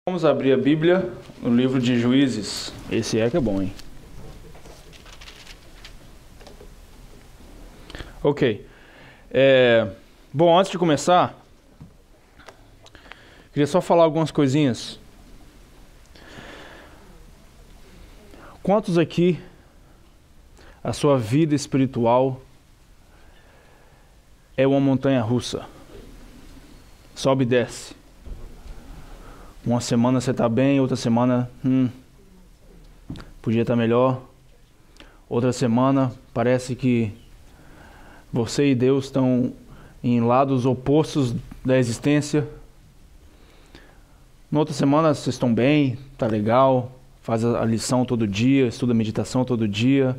Vamos abrir a Bíblia no livro de Juízes. Esse que é bom, hein? Ok. Bom, antes de começar, queria só falar algumas coisinhas. Quantos aqui a sua vida espiritual é uma montanha russa? Sobe e desce. Uma semana você está bem, outra semana podia estar melhor. Outra semana parece que você e Deus estão em lados opostos da existência. Na outra semana vocês estão bem, tá legal, faz a lição todo dia, estuda a meditação todo dia,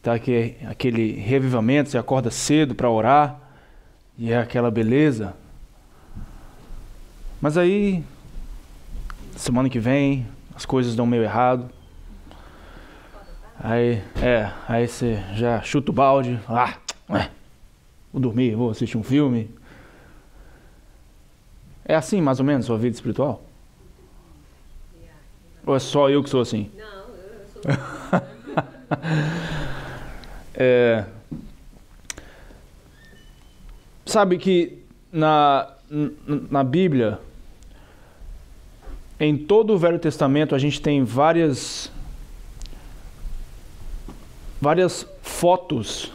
tá aquele revivamento, você acorda cedo para orar e é aquela beleza. Mas aí semana que vem as coisas dão meio errado. Aí você já chuta o balde. Vou dormir, vou assistir um filme. É assim mais ou menos a sua vida espiritual? Ou é só eu que sou assim? Não, eu sou Sabe que na Bíblia, em todo o Velho Testamento, a gente tem várias fotos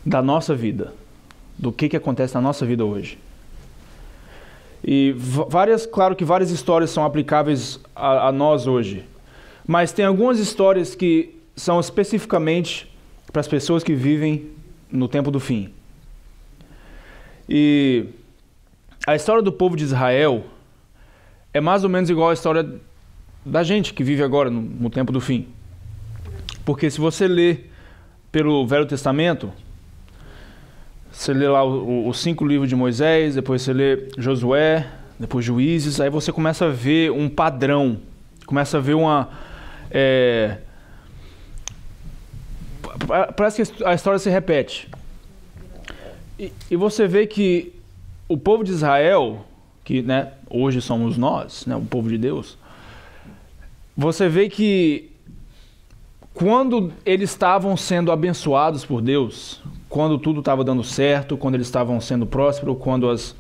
da nossa vida, do que acontece na nossa vida hoje. E claro que várias histórias são aplicáveis a nós hoje, mas tem algumas histórias que são especificamente para as pessoas que vivem no tempo do fim. E a história do povo de Israel é mais ou menos igual à história da gente que vive agora no tempo do fim. Porque se você lê pelo Velho Testamento, você lê lá os 5 livros de Moisés, depois você lê Josué, depois Juízes, aí você começa a ver um padrão, começa a ver parece que a história se repete. E você vê que o povo de Israel, que hoje somos nós, o povo de Deus, você vê que quando eles estavam sendo abençoados por Deus, quando tudo estava dando certo, quando eles estavam sendo prósperos, quando as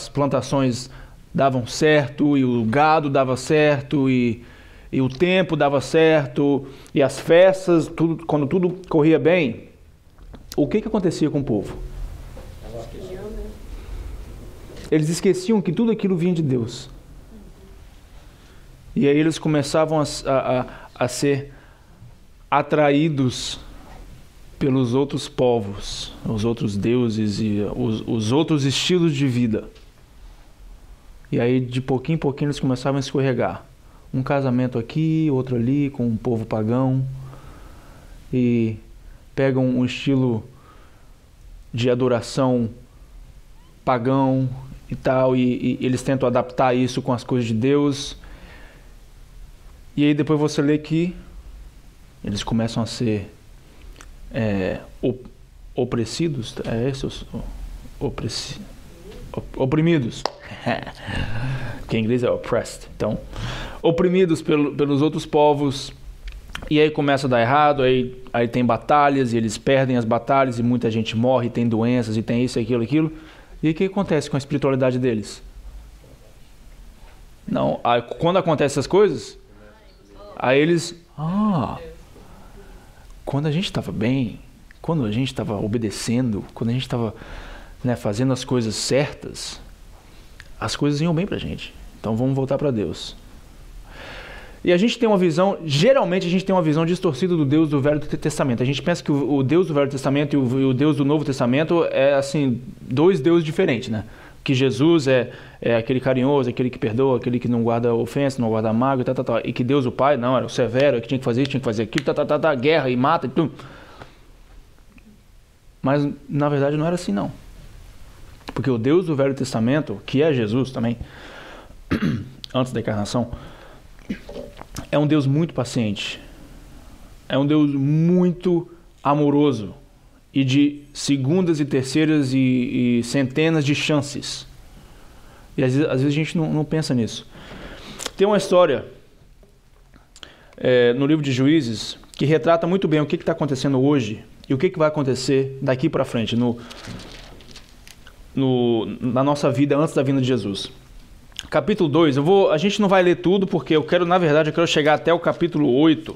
plantações davam certo, e o gado dava certo, e o tempo dava certo, e as festas, quando tudo corria bem, o que acontecia com o povo? Eles esqueciam que tudo aquilo vinha de Deus. E aí eles começavam a ser atraídos pelos outros povos, os outros deuses e os outros estilos de vida. E aí de pouquinho em pouquinho eles começavam a escorregar. Um casamento aqui, outro ali, com um povo pagão. E pegam um estilo de adoração pagão e tal, e eles tentam adaptar isso com as coisas de Deus. E aí depois você lê que eles começam a ser oprimidos, que em inglês é oppressed, então, oprimidos pelos outros povos, e aí começa a dar errado, aí tem batalhas, e eles perdem as batalhas, e muita gente morre, tem doenças, e tem isso, aquilo, e o que acontece com a espiritualidade deles? Não, quando acontecem essas coisas, aí eles, quando a gente estava bem, quando a gente estava obedecendo, quando a gente estava fazendo as coisas certas, as coisas iam bem pra gente. Então vamos voltar para Deus. E a gente tem uma visão, geralmente a gente tem uma visão distorcida do Deus do Velho Testamento. A gente pensa que o Deus do Velho Testamento e o Deus do Novo Testamento é assim, 2 deuses diferentes, Que Jesus é aquele carinhoso, aquele que perdoa, aquele que não guarda ofensa, não guarda mágoa, e que Deus o Pai, não, era o severo, que tinha que fazer isso, tinha que fazer aquilo, guerra e mata, e Mas na verdade não era assim, não. Porque o Deus do Velho Testamento, que é Jesus também, antes da encarnação, é um Deus muito paciente, é um Deus muito amoroso e de segundas e terceiras e centenas de chances E às vezes a gente não pensa nisso. Tem uma história no livro de Juízes que retrata muito bem o que está acontecendo hoje e o que vai acontecer daqui para frente na nossa vida antes da vinda de Jesus. Capítulo 2, a gente não vai ler tudo porque eu quero chegar até o capítulo 8.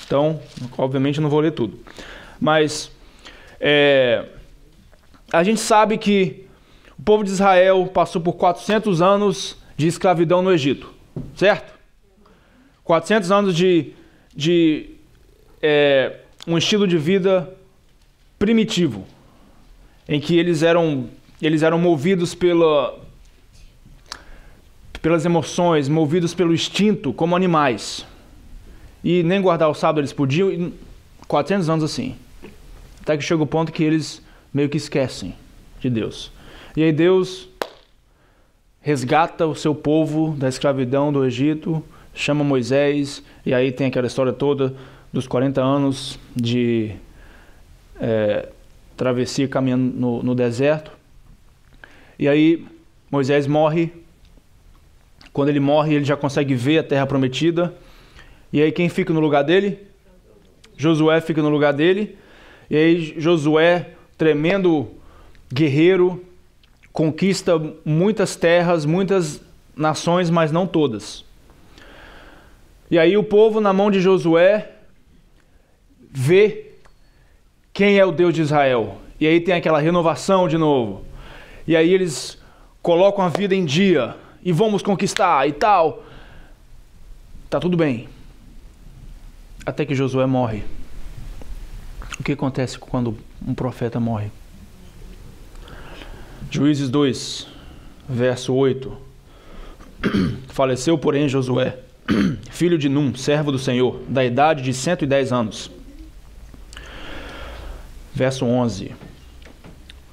Então, obviamente eu não vou ler tudo. Mas a gente sabe que o povo de Israel passou por 400 anos de escravidão no Egito, certo? 400 anos de um estilo de vida primitivo, em que eles eram movidos pelas emoções, movidos pelo instinto, como animais. E nem guardar o sábado eles podiam, 400 anos assim. Até que chega o ponto que eles meio que esquecem de Deus. E aí Deus resgata o seu povo da escravidão do Egito, chama Moisés, e aí tem aquela história toda dos 40 anos de travessia caminhando no deserto. E aí Moisés morre. Quando ele morre, ele já consegue ver a terra prometida. E aí quem fica no lugar dele? Josué fica no lugar dele. E aí Josué, tremendo guerreiro, conquista muitas terras, muitas nações, mas não todas. E aí o povo, na mão de Josué, vê quem é o Deus de Israel. E aí tem aquela renovação de novo. E aí eles colocam a vida em dia e vamos conquistar e tal. Tá tudo bem. Até que Josué morre. O que acontece quando um profeta morre? Juízes 2, verso 8. Faleceu, porém, Josué, filho de Num, servo do Senhor, da idade de 110 anos. Verso 11. O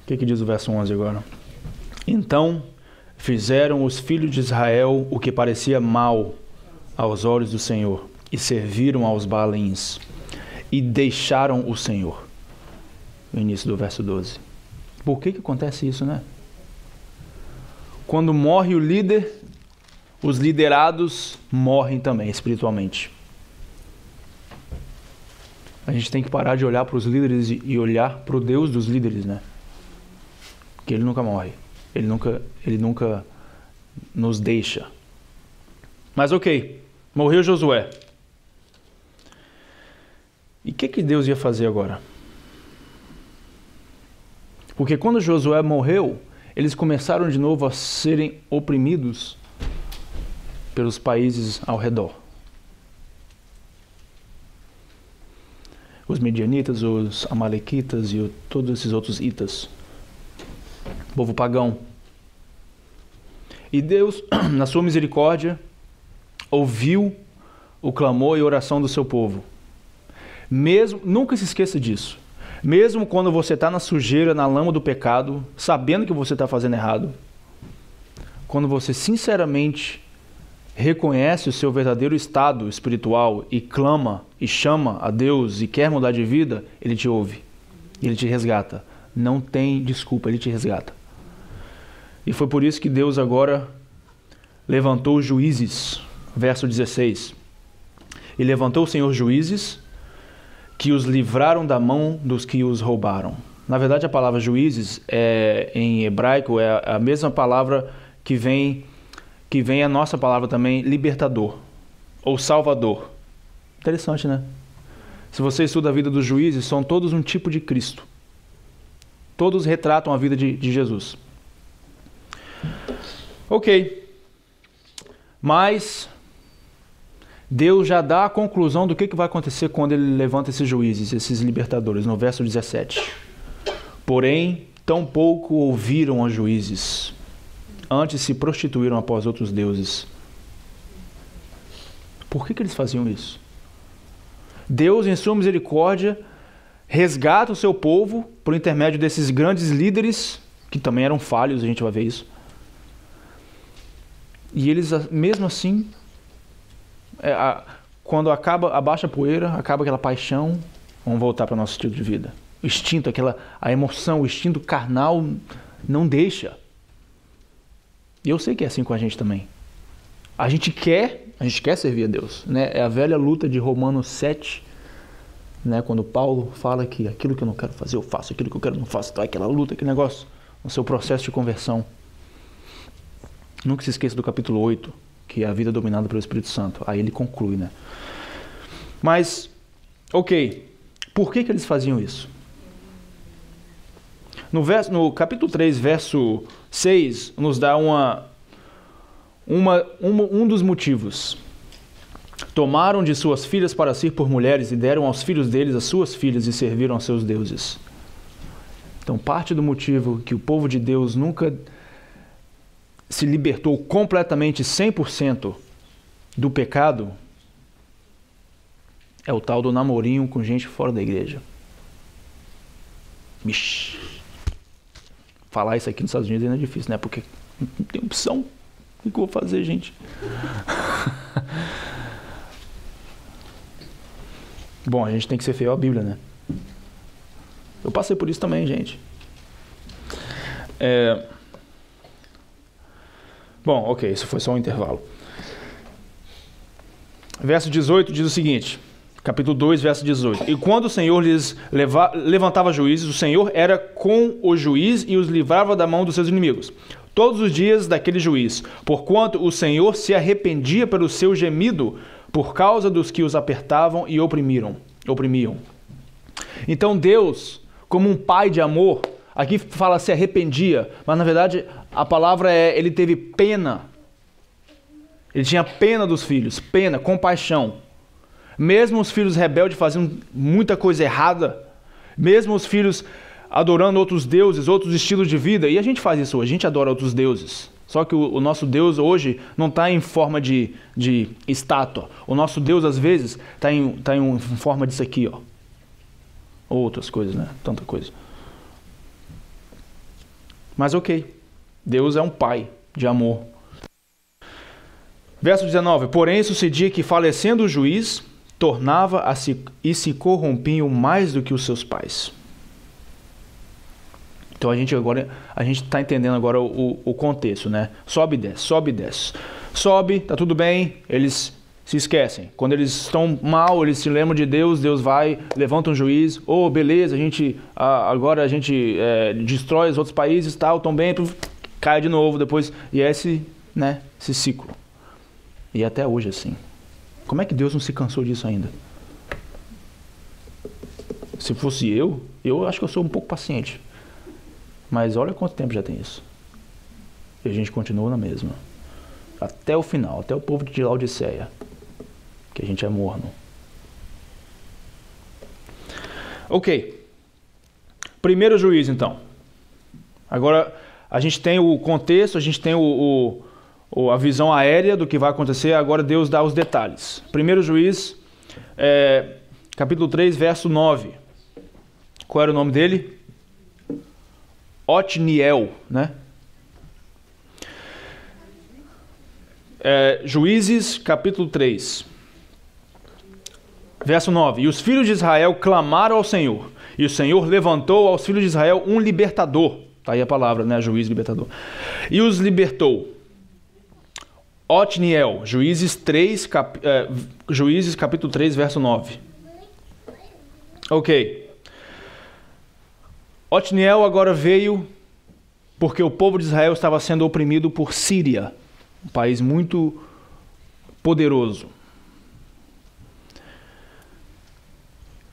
que diz o verso 11 agora? Então fizeram os filhos de Israel o que parecia mal aos olhos do Senhor, e serviram aos Baalins, e deixaram o Senhor. No início do verso 12. Por que acontece isso, né? Quando morre o líder, os liderados morrem também espiritualmente. A gente tem que parar de olhar para os líderes e olhar para o Deus dos líderes, né? Que ele nunca morre. Ele nunca nos deixa. Mas ok, morreu Josué. E o que Deus ia fazer agora? Porque quando Josué morreu, eles começaram de novo a serem oprimidos pelos países ao redor. Os medianitas, os amalequitas e todos esses outros itas. Povo pagão. E Deus, na sua misericórdia, ouviu o clamor e oração do seu povo. Nunca se esqueça disso. Mesmo quando você está na sujeira, na lama do pecado, sabendo que você está fazendo errado, quando você sinceramente reconhece o seu verdadeiro estado espiritual e clama e chama a Deus e quer mudar de vida, Ele te ouve. Ele te resgata. Não tem desculpa, Ele te resgata. E foi por isso que Deus agora levantou juízes. Verso 16. E levantou o Senhor juízes que os livraram da mão dos que os roubaram. Na verdade, a palavra juízes em hebraico é a mesma palavra que vem a nossa palavra também, libertador ou salvador. Interessante, né? Se você estuda a vida dos juízes, são todos um tipo de Cristo. Todos retratam a vida de Jesus. Ok. Mas Deus já dá a conclusão do que vai acontecer quando Ele levanta esses juízes, esses libertadores, no verso 17. Porém, tampouco ouviram os juízes, antes se prostituíram após outros deuses. Por que eles faziam isso? Deus, em sua misericórdia, resgata o seu povo por intermédio desses grandes líderes, que também eram falhos, a gente vai ver isso. E eles, mesmo assim, quando abaixa a poeira, acaba aquela paixão, vamos voltar para o nosso estilo de vida. O instinto, a emoção, o instinto carnal não deixa. E eu sei que é assim com a gente também. A gente quer servir a Deus, né? É a velha luta de Romanos 7, né? Quando Paulo fala que aquilo que eu não quero fazer eu faço, aquilo que eu quero não faço, tá? Aquela luta, aquele negócio, no seu processo de conversão. Nunca se esqueça do capítulo 8, que é a vida dominada pelo Espírito Santo. Aí ele conclui, né? Mas, ok, por que eles faziam isso? No capítulo 3, verso 6, nos dá um dos motivos. Tomaram de suas filhas para si por mulheres e deram aos filhos deles as suas filhas e serviram a seus deuses. Então, parte do motivo que o povo de Deus nunca se libertou completamente, 100% do pecado, é o tal do namorinho com gente fora da igreja. Bicho. Falar isso aqui nos Estados Unidos ainda é difícil, né? Porque não tem opção. O que eu vou fazer, gente? Bom, a gente tem que ser fiel à Bíblia, né? Eu passei por isso também, gente. Bom, ok, isso foi só um intervalo. Verso 18 diz o seguinte, capítulo 2, verso 18. E quando o Senhor lhes levantava juízes, o Senhor era com o juiz e os livrava da mão dos seus inimigos, todos os dias daquele juiz, porquanto o Senhor se arrependia pelo seu gemido, por causa dos que os apertavam e oprimiam. Então Deus, como um pai de amor, aqui fala se arrependia, mas na verdade a palavra é ele teve pena. Ele tinha pena dos filhos, pena, compaixão. Mesmo os filhos rebeldes faziam muita coisa errada, mesmo os filhos adorando outros deuses, outros estilos de vida, e a gente faz isso hoje, a gente adora outros deuses. Só que o nosso Deus hoje não está em forma de estátua. O nosso Deus, às vezes, está em forma disso aqui, ó. Ou outras coisas, né? Tanta coisa. Mas ok. Deus é um pai de amor. Verso 19. Porém, sucedia que, falecendo o juiz, tornava e se corrompiam mais do que os seus pais. Então a gente está entendendo agora o contexto, né? Sobe e desce, sobe e desce. Sobe, tá tudo bem, eles se esquecem. Quando eles estão mal, eles se lembram de Deus, Deus vai, levanta um juiz, beleza, agora a gente destrói os outros países, tal, tão bem, cai de novo depois, e é esse ciclo. E até hoje assim. Como é que Deus não se cansou disso ainda? Se fosse eu acho que eu sou um pouco paciente. Mas olha quanto tempo já tem isso. E a gente continua na mesma. Até o final, até o povo de Laodiceia. Que a gente é morno. Ok. Primeiro juiz, então. Agora, a gente tem o contexto, a gente tem a visão aérea do que vai acontecer. Agora Deus dá os detalhes. Primeiro juiz, capítulo 3, verso 9. Qual era o nome dele? Otniel, né? Juízes, capítulo 3, verso 9. E os filhos de Israel clamaram ao Senhor, e o Senhor levantou aos filhos de Israel um libertador. Está aí a palavra, né? Juiz, libertador. E os libertou. Otniel, Juízes, Juízes, capítulo 3, verso 9. Ok. Otniel agora veio porque o povo de Israel estava sendo oprimido por Síria, um país muito poderoso.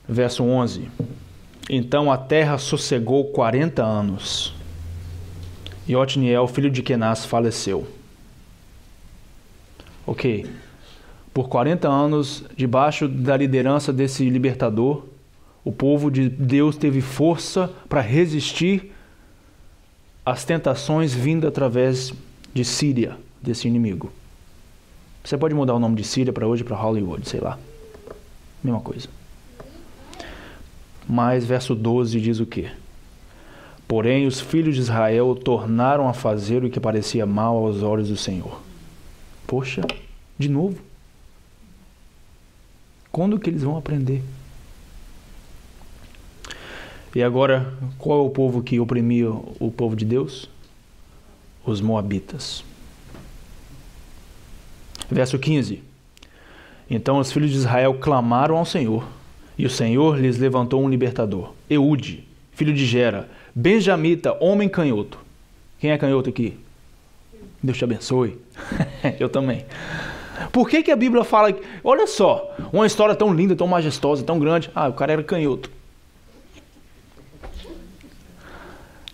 Verso 11. Então a terra sossegou 40 anos, e Otniel, filho de Kenaz, faleceu. Ok. Por 40 anos, debaixo da liderança desse libertador, o povo de Deus teve força para resistir às tentações vindas através de Síria, desse inimigo. Você pode mudar o nome de Síria para hoje para Hollywood, sei lá. Mesma coisa. Mas verso 12 diz o quê? Porém, os filhos de Israel tornaram a fazer o que parecia mal aos olhos do Senhor. Poxa, de novo. Quando que eles vão aprender? E agora, qual é o povo que oprimia o povo de Deus? Os moabitas. Verso 15. Então os filhos de Israel clamaram ao Senhor, e o Senhor lhes levantou um libertador, Eude, filho de Gera, benjamita, homem canhoto. Quem é canhoto aqui? Deus te abençoe. Eu também. Por que a Bíblia fala... Olha só, uma história tão linda, tão majestosa, tão grande. O cara era canhoto.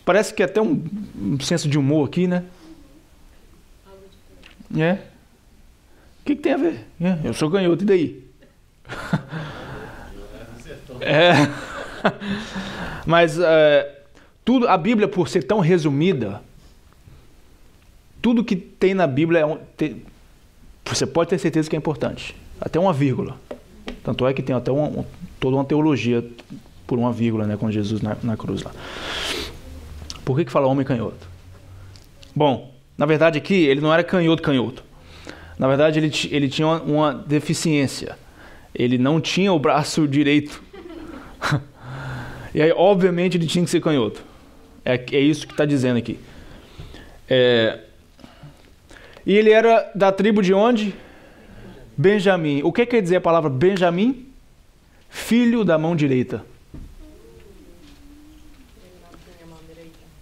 Parece que é até um senso de humor aqui, né? O que tem a ver? Eu sou canhoto, e daí? Mas tudo, a Bíblia, por ser tão resumida, tudo que tem na Bíblia você pode ter certeza que é importante. Até uma vírgula. Tanto é que tem até toda uma teologia por uma vírgula, né, com Jesus na cruz lá. Por que fala homem canhoto? Bom, na verdade aqui ele não era canhoto. Na verdade ele tinha uma deficiência. Ele não tinha o braço direito. E aí, obviamente, ele tinha que ser canhoto. É isso que está dizendo aqui. E ele era da tribo de onde? Benjamim. O que quer dizer a palavra Benjamim? Filho da mão direita.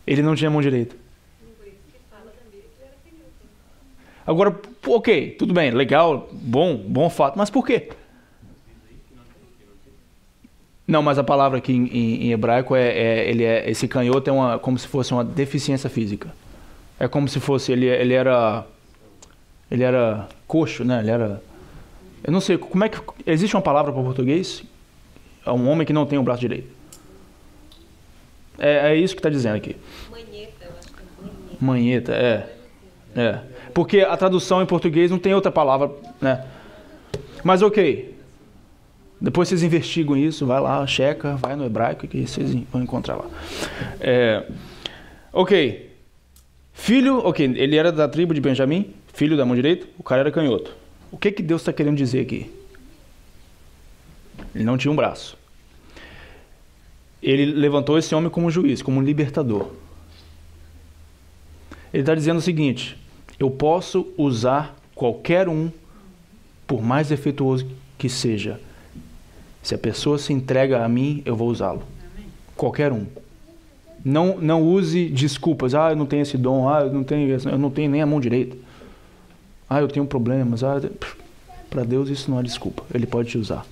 Ele não tinha mão direita. Agora, ok, tudo bem, legal, bom fato, mas por quê? Não, mas a palavra aqui em hebraico esse canhoto é como se fosse uma deficiência física. É como se fosse, ele era coxo, né? Eu não sei, como é que... Existe uma palavra para o português? É um homem que não tem o braço direito. É isso que está dizendo aqui. Manheta, eu acho que é manheta, Porque a tradução em português não tem outra palavra, né? Mas ok. Depois vocês investigam isso, vai lá, checa, vai no hebraico que vocês vão encontrar lá. Ok. Ele era da tribo de Benjamim, filho da mão direita, o cara era canhoto. O que Deus está querendo dizer aqui? Ele não tinha um braço. Ele levantou esse homem como juiz, como um libertador. Ele está dizendo o seguinte: eu posso usar qualquer um, por mais defeituoso que seja. Se a pessoa se entrega a mim, eu vou usá-lo. Qualquer um. Não use desculpas. Eu não tenho esse dom. Eu não tenho nem a mão direita. Eu tenho problemas. Para Deus isso não é desculpa. Ele pode te usar.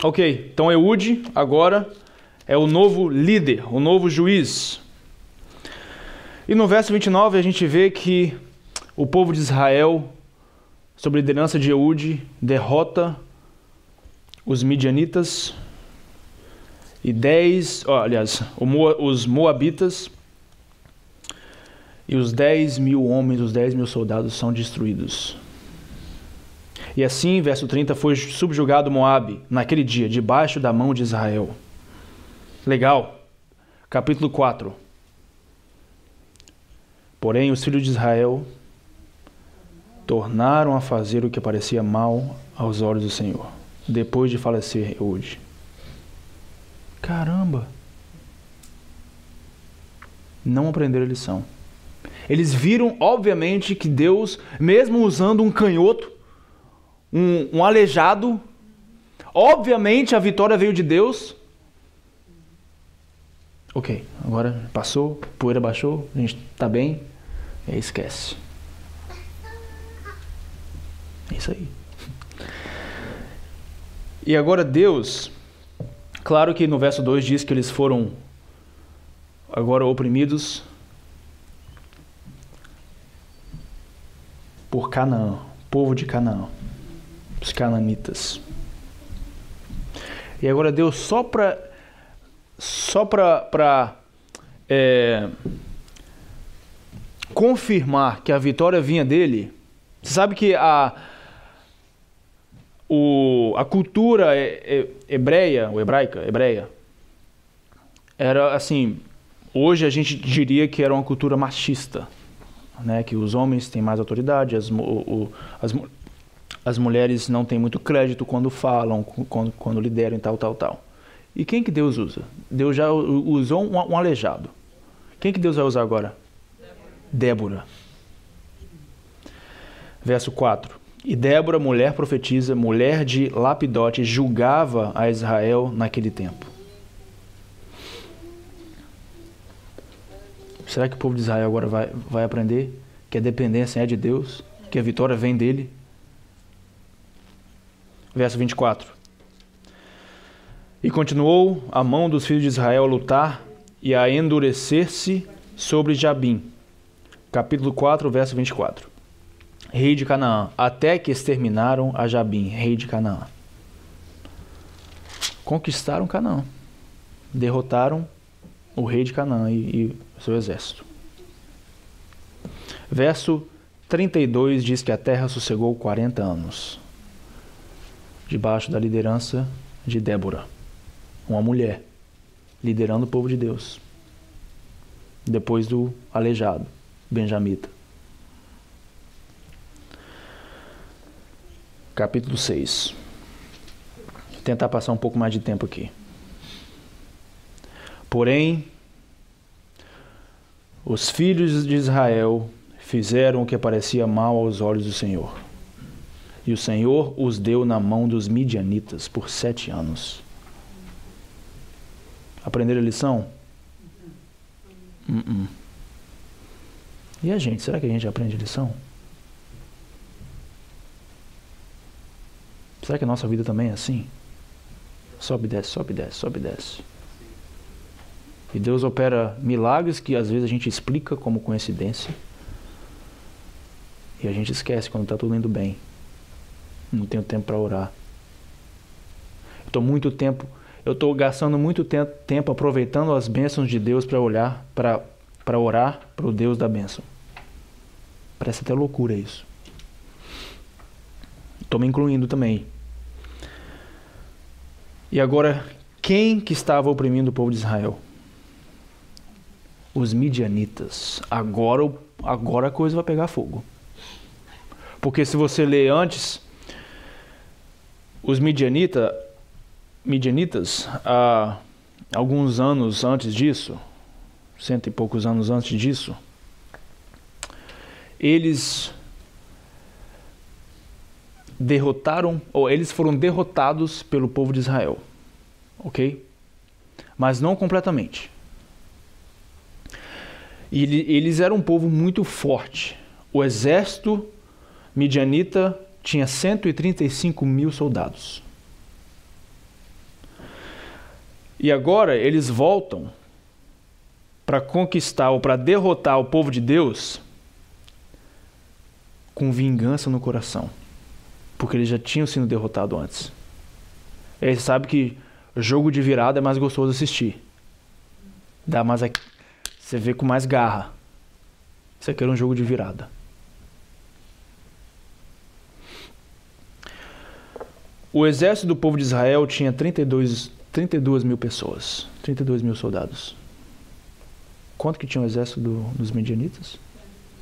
Ok, então Eude agora é o novo líder, o novo juiz. E no verso 29 a gente vê que o povo de Israel, sob a liderança de Eude, derrota os midianitas e os moabitas, e os 10.000 homens, os 10.000 soldados são destruídos. E assim, verso 30, foi subjugado Moabe naquele dia, debaixo da mão de Israel. Legal. Capítulo 4. Porém, os filhos de Israel tornaram a fazer o que parecia mal aos olhos do Senhor, depois de falecer Eude. Caramba! Não aprenderam a lição. Eles viram, obviamente, que Deus, mesmo usando um canhoto, um aleijado, obviamente a vitória veio de Deus. Ok, agora passou, poeira baixou, a gente está bem, esquece. É isso aí. E agora Deus, claro que no verso 2 diz que eles foram agora oprimidos por Canaã, povo de Canaã, os cananitas. E agora Deus só para confirmar que a vitória vinha dele. Você sabe que a cultura hebreia, era assim, hoje a gente diria que era uma cultura machista, né? Que os homens têm mais autoridade, as mulheres não têm muito crédito quando falam, quando lideram e tal. E quem que Deus usa? Deus já usou um aleijado. Quem que Deus vai usar agora? Débora. Verso 4. E Débora, mulher profetisa, mulher de Lapidote, julgava a Israel naquele tempo. Será que o povo de Israel agora vai aprender que a dependência é de Deus, que a vitória vem dele? Verso 24. E continuou a mão dos filhos de Israel a lutar e a endurecer-se sobre Jabim. Capítulo 4, verso 24. Rei de Canaã, até que exterminaram a Jabim, rei de Canaã. Conquistaram Canaã. Derrotaram o rei de Canaã e seu exército. Verso 32 diz que a terra sossegou 40 anos, debaixo da liderança de Débora, uma mulher, liderando o povo de Deus, depois do aleijado, benjamita. Capítulo 6. Vou tentar passar um pouco mais de tempo aqui. Porém, os filhos de Israel fizeram o que parecia mal aos olhos do Senhor. E o Senhor os deu na mão dos midianitas por 7 anos. Aprenderam a lição? E a gente? Será que a gente aprende a lição? Será que a nossa vida também é assim? Sobe, desce, sobe, desce, sobe, desce. E Deus opera milagres que às vezes a gente explica como coincidência. E a gente esquece quando está tudo indo bem. Não tenho tempo para orar. Eu estou gastando muito tempo aproveitando as bênçãos de Deus para orar para o Deus da bênção. Parece até loucura isso. Estou me incluindo também. E agora, quem que estava oprimindo o povo de Israel? Os midianitas. Agora a coisa vai pegar fogo. Porque se você ler antes, os midianitas, alguns anos antes disso, 100 e poucos anos antes disso, eles foram derrotados pelo povo de Israel, ok? Mas não completamente. E eles eram um povo muito forte. O exército midianita tinha 135 mil soldados. E agora eles voltam para conquistar ou para derrotar o povo de Deus com vingança no coração. Porque eles já tinham sido derrotados antes. Eles sabem que jogo de virada é mais gostoso assistir. Dá mais você vê com mais garra. Isso aqui era um jogo de virada. O exército do povo de Israel tinha 32 mil pessoas. 32 mil soldados. Quanto que tinha o exército dos midianitas?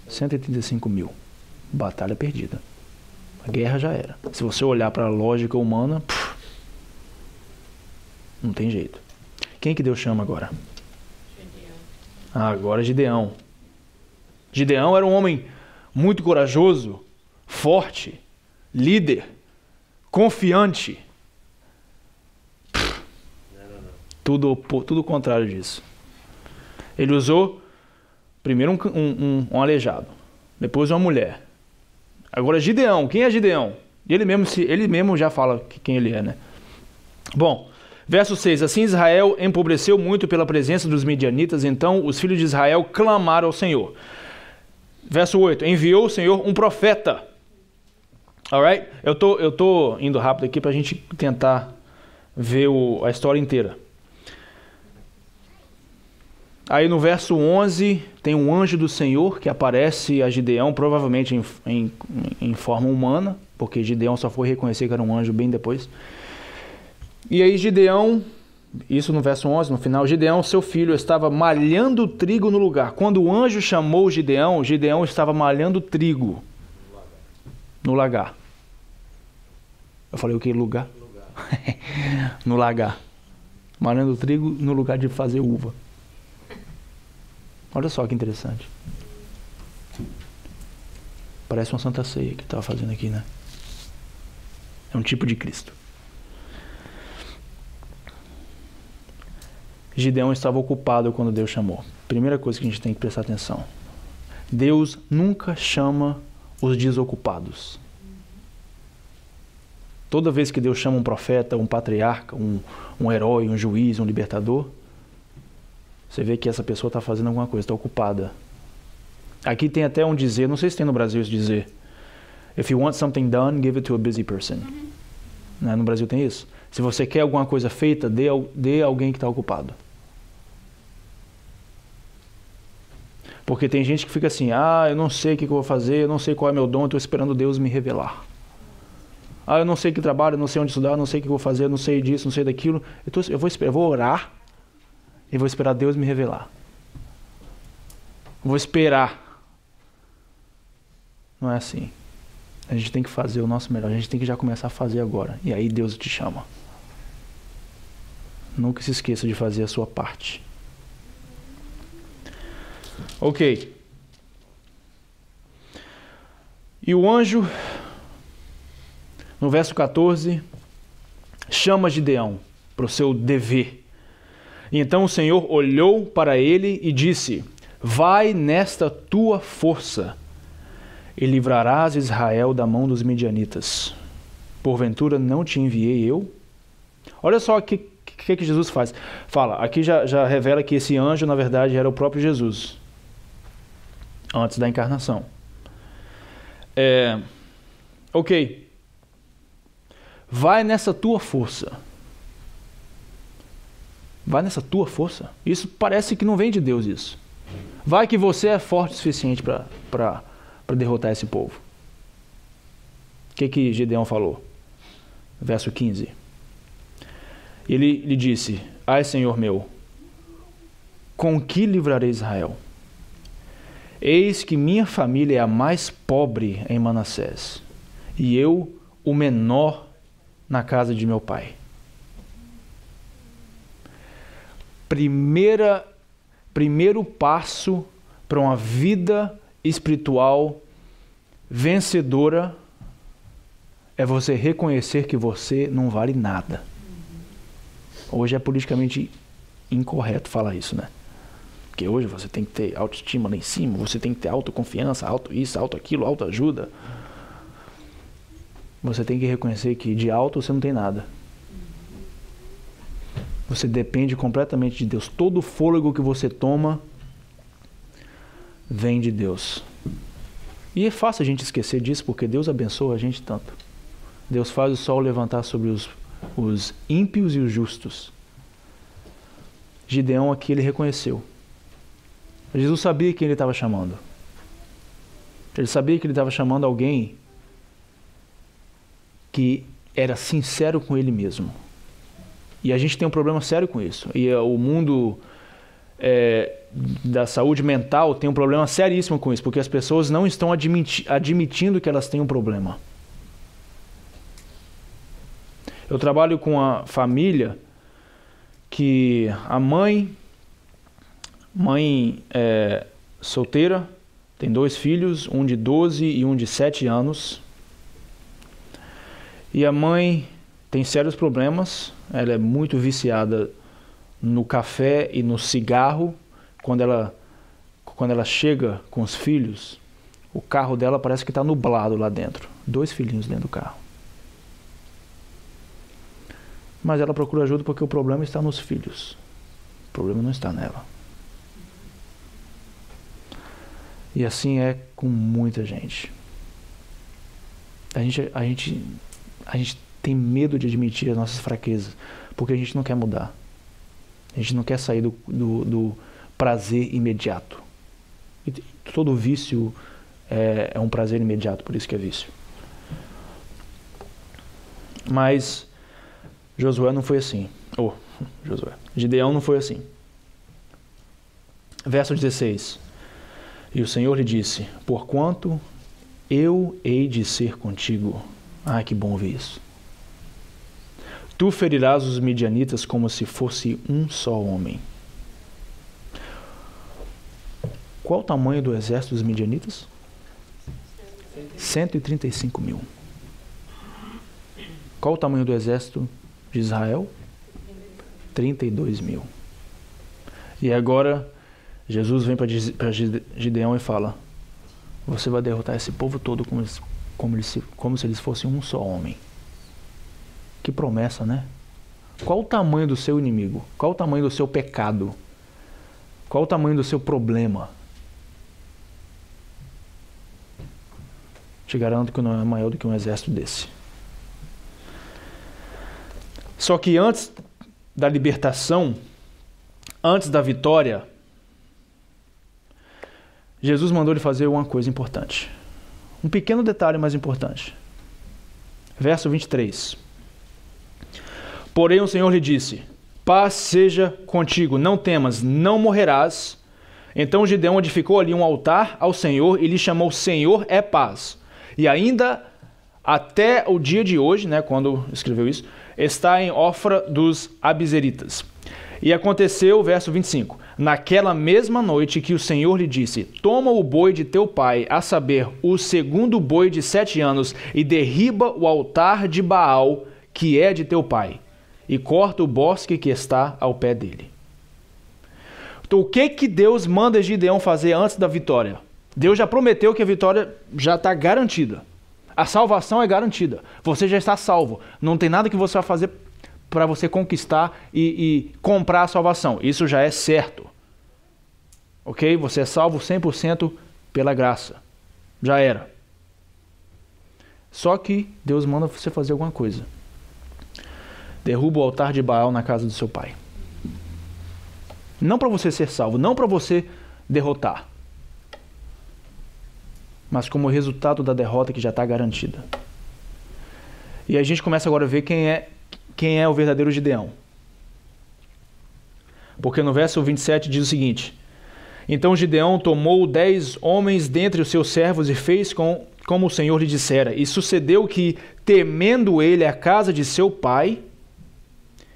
135 mil. Batalha perdida. A guerra já era. Se você olhar para a lógica humana, não tem jeito. Quem que Deus chama agora? Agora é Gideão. Gideão era um homem muito corajoso, forte, líder, confiante. Tudo o contrário disso. Ele usou primeiro um aleijado, depois uma mulher. Agora Gideão, quem é Gideão? Ele mesmo já fala quem ele é, né? Bom, verso 6. Assim Israel empobreceu muito pela presença dos midianitas, então os filhos de Israel clamaram ao Senhor. Verso 8. Enviou o Senhor um profeta. Alright? Eu tô indo rápido aqui para a gente tentar ver a história inteira. Aí no verso 11 tem um anjo do Senhor que aparece a Gideão, provavelmente em forma humana, porque Gideão só foi reconhecer que era um anjo bem depois. E aí Gideão, isso no verso 11, no final, Gideão, seu filho, estava malhando trigo no lugar. Quando o anjo chamou Gideão, Gideão estava malhando trigo no lagar. Eu falei o que? Lugar? No lagar. Malhando trigo no lugar de fazer uva. Olha só que interessante. Parece uma Santa Ceia que estava fazendo aqui, né? É um tipo de Cristo. Gideão estava ocupado quando Deus chamou. Primeira coisa que a gente tem que prestar atenção. Deus nunca chama os desocupados. Toda vez que Deus chama um profeta, um patriarca, um herói, um juiz, um libertador, você vê que essa pessoa está fazendo alguma coisa, está ocupada. Aqui tem até um dizer, não sei se tem no Brasil esse dizer, if you want something done, give it to a busy person. Né? No Brasil tem isso. Se você quer alguma coisa feita, dê a alguém que está ocupado. Porque tem gente que fica assim, eu não sei o que eu vou fazer, eu não sei qual é meu dom, estou esperando Deus me revelar. Eu não sei que trabalho, eu não sei onde estudar, eu não sei o que eu vou fazer, eu não sei disso, não sei daquilo. Eu vou orar e vou esperar Deus me revelar. Vou esperar. Não é assim. A gente tem que fazer o nosso melhor, a gente tem que já começar a fazer agora. E aí Deus te chama. Nunca se esqueça de fazer a sua parte. Ok. E o anjo, no verso 14, chama Gideão para o seu dever. E então o Senhor olhou para ele e disse: vai nesta tua força e livrarás Israel da mão dos midianitas. Porventura não te enviei eu? Olha só o que Jesus faz. Fala, aqui já revela que esse anjo, na verdade, era o próprio Jesus, antes da encarnação. Ok. Vai nessa tua força. Vai nessa tua força. Isso parece que não vem de Deus, isso. Vai que você é forte o suficiente para derrotar esse povo. O que Gideão falou? Verso 15. Ele lhe disse: ai, Senhor meu, com que livrarei Israel? Eis que minha família é a mais pobre em Manassés, e eu o menor na casa de meu pai. Primeiro passo para uma vida espiritual vencedora é você reconhecer que você não vale nada. Hoje é politicamente incorreto falar isso, né? Porque hoje você tem que ter autoestima lá em cima, você tem que ter autoconfiança, auto isso, auto aquilo, autoajuda. Você tem que reconhecer que de alto você não tem nada. Você depende completamente de Deus. Todo o fôlego que você toma vem de Deus. E é fácil a gente esquecer disso, porque Deus abençoa a gente tanto. Deus faz o sol levantar sobre os ímpios e os justos. Gideão aqui, ele reconheceu. Jesus sabia quem ele estava chamando. Ele sabia que ele estava chamando alguém que era sincero com ele mesmo. E a gente tem um problema sério com isso. E o mundo da saúde mental tem um problema seríssimo com isso, porque as pessoas não estão admitindo que elas têm um problema. Eu trabalho com uma família que a mãe solteira, tem 2 filhos, um de 12 e um de 7 anos. E a mãe tem sérios problemas, ela é muito viciada no café e no cigarro. Quando ela chega com os filhos, o carro dela parece que está nublado lá dentro. 2 filhinhos dentro do carro. Mas ela procura ajuda porque o problema está nos filhos. O problema não está nela. E assim é com muita gente. A gente tem medo de admitir as nossas fraquezas, porque a gente não quer mudar. A gente não quer sair do prazer imediato. E todo vício é um prazer imediato, por isso que é vício. Mas Josué não foi assim. Gideão não foi assim. Verso 16. E o Senhor lhe disse: porquanto eu hei de ser contigo. Ah, que bom ouvir isso. Tu ferirás os midianitas como se fosse um só homem. Qual o tamanho do exército dos midianitas? 135 mil. Qual o tamanho do exército de Israel? 32 mil. E agora, Jesus vem para Gideão e fala: você vai derrotar esse povo todo como se eles fossem um só homem. Que promessa, né? Qual o tamanho do seu inimigo? Qual o tamanho do seu pecado? Qual o tamanho do seu problema? Te garanto que não é maior do que um exército desse. Só que antes da libertação, antes da vitória, Jesus mandou ele fazer uma coisa importante. Um pequeno detalhe, mais importante. Verso 23. Porém o Senhor lhe disse: paz seja contigo, não temas, não morrerás. Então Gideão edificou ali um altar ao Senhor e lhe chamou Senhor é paz. E ainda até o dia de hoje, né, quando escreveu isso, está em Ofra dos Abizeritas. E aconteceu, verso 25, naquela mesma noite que o Senhor lhe disse: toma o boi de teu pai, a saber, o segundo boi de 7 anos, e derriba o altar de Baal, que é de teu pai, e corta o bosque que está ao pé dele. Então, o que Deus manda Gideão fazer antes da vitória? Deus já prometeu que a vitória já está garantida. A salvação é garantida. Você já está salvo. Não tem nada que você vai fazer para você conquistar e comprar a salvação. Isso já é certo. Ok? Você é salvo 100% pela graça. Já era. Só que Deus manda você fazer alguma coisa. Derruba o altar de Baal na casa do seu pai. Não para você ser salvo, não para você derrotar, mas como resultado da derrota que já está garantida. E a gente começa agora a ver quem é o verdadeiro Gideão. Porque no verso 27 diz o seguinte: então Gideão tomou 10 homens dentre os seus servos e fez como o Senhor lhe dissera. E sucedeu que, temendo ele a casa de seu pai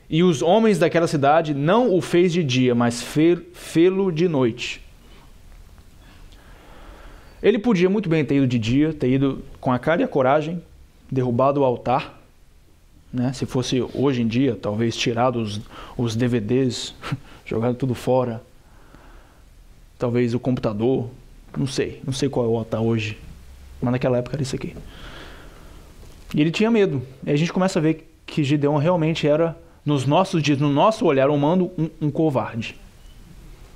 e os homens daquela cidade, não o fez de dia, mas fê-lo de noite. Ele podia muito bem ter ido de dia, ter ido com a cara e a coragem, derrubado o altar, né? Se fosse hoje em dia, talvez tirado os DVDs, jogado tudo fora, talvez o computador, não sei qual é o altar hoje, mas naquela época era isso aqui. E ele tinha medo. E a gente começa a ver que Gideão realmente era, nos nossos dias, no nosso olhar humano, um covarde.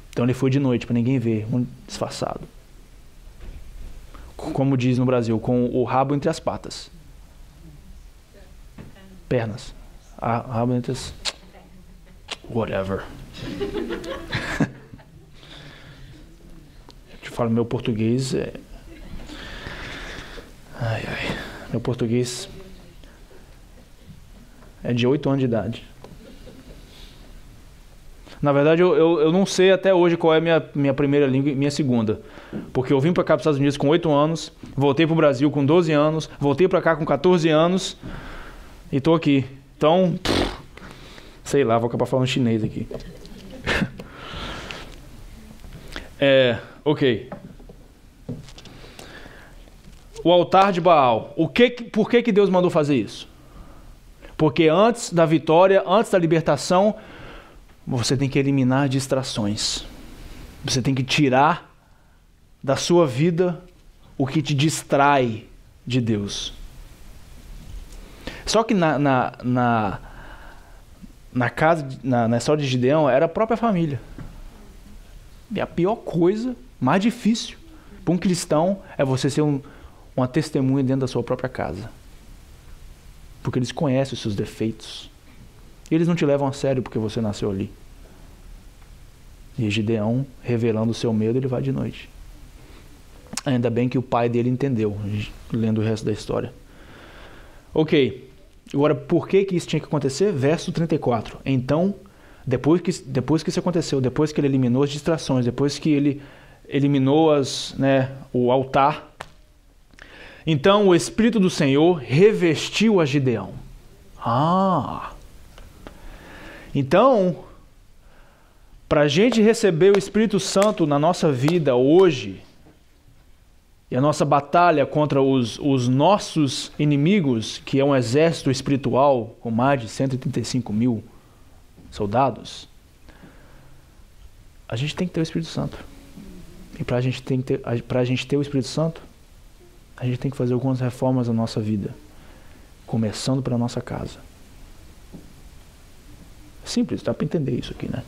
Então ele foi de noite para ninguém ver, disfarçado. Como diz no Brasil, com o rabo entre as patas. Pernas. Rabo entre as... Whatever. Eu te falo, meu português é... Meu português é de 8 anos de idade. Na verdade, eu não sei até hoje qual é a minha primeira língua e minha segunda. Porque eu vim para cá para os Estados Unidos com 8 anos, voltei para o Brasil com 12 anos, voltei para cá com 14 anos e estou aqui. Então, sei lá, vou acabar falando chinês aqui. Ok. O altar de Baal. Por que Deus mandou fazer isso? Porque antes da vitória, antes da libertação, você tem que eliminar distrações. Você tem que tirar da sua vida o que te distrai de Deus. Só que na história de Gideão era a própria família. E a pior coisa, mais difícil para um cristão é você ser uma testemunha dentro da sua própria casa. Porque eles conhecem os seus defeitos. E eles não te levam a sério porque você nasceu ali. E Gideão, revelando o seu medo, ele vai de noite. Ainda bem que o pai dele entendeu, lendo o resto da história. Ok. Agora, por que isso tinha que acontecer? Verso 34. Então, depois que isso aconteceu, depois que ele eliminou as distrações, depois que ele eliminou o altar, então o Espírito do Senhor revestiu a Gideão. Então, para a gente receber o Espírito Santo na nossa vida hoje, E a nossa batalha contra os nossos inimigos, que é um exército espiritual com mais de 135 mil soldados, a gente tem que ter o Espírito Santo. E para a gente ter o Espírito Santo, a gente tem que fazer algumas reformas na nossa vida, começando pela nossa casa. Simples, dá para entender isso aqui, né?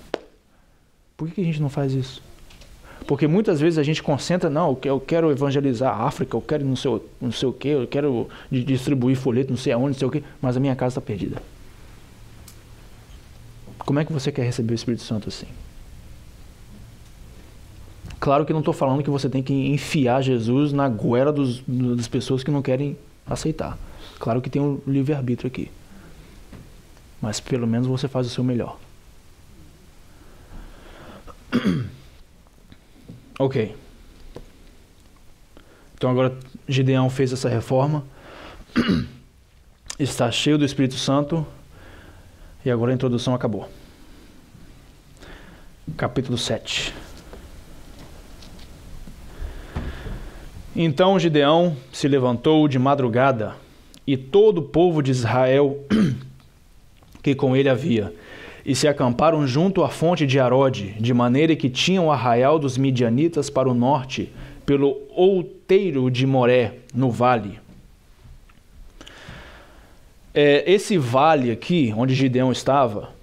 Por que a gente não faz isso? Porque muitas vezes a gente concentra, não, eu quero evangelizar a África, eu quero não sei o quê, eu quero distribuir folheto não sei aonde, não sei o quê, mas a minha casa está perdida. Como é que você quer receber o Espírito Santo assim? Claro que não estou falando que você tem que enfiar Jesus na goela das pessoas que não querem aceitar. Claro que tem um livre-arbítrio aqui. Mas pelo menos você faz o seu melhor. Ok. Então agora Gideão fez essa reforma. Está cheio do Espírito Santo. E agora a introdução acabou. Capítulo 7. Então Gideão se levantou de madrugada, e todo o povo de Israel que com ele havia, e se acamparam junto à fonte de Arode, de maneira que tinham o arraial dos midianitas para o norte, pelo outeiro de Moré, no vale. Esse vale aqui, onde Gideão estava,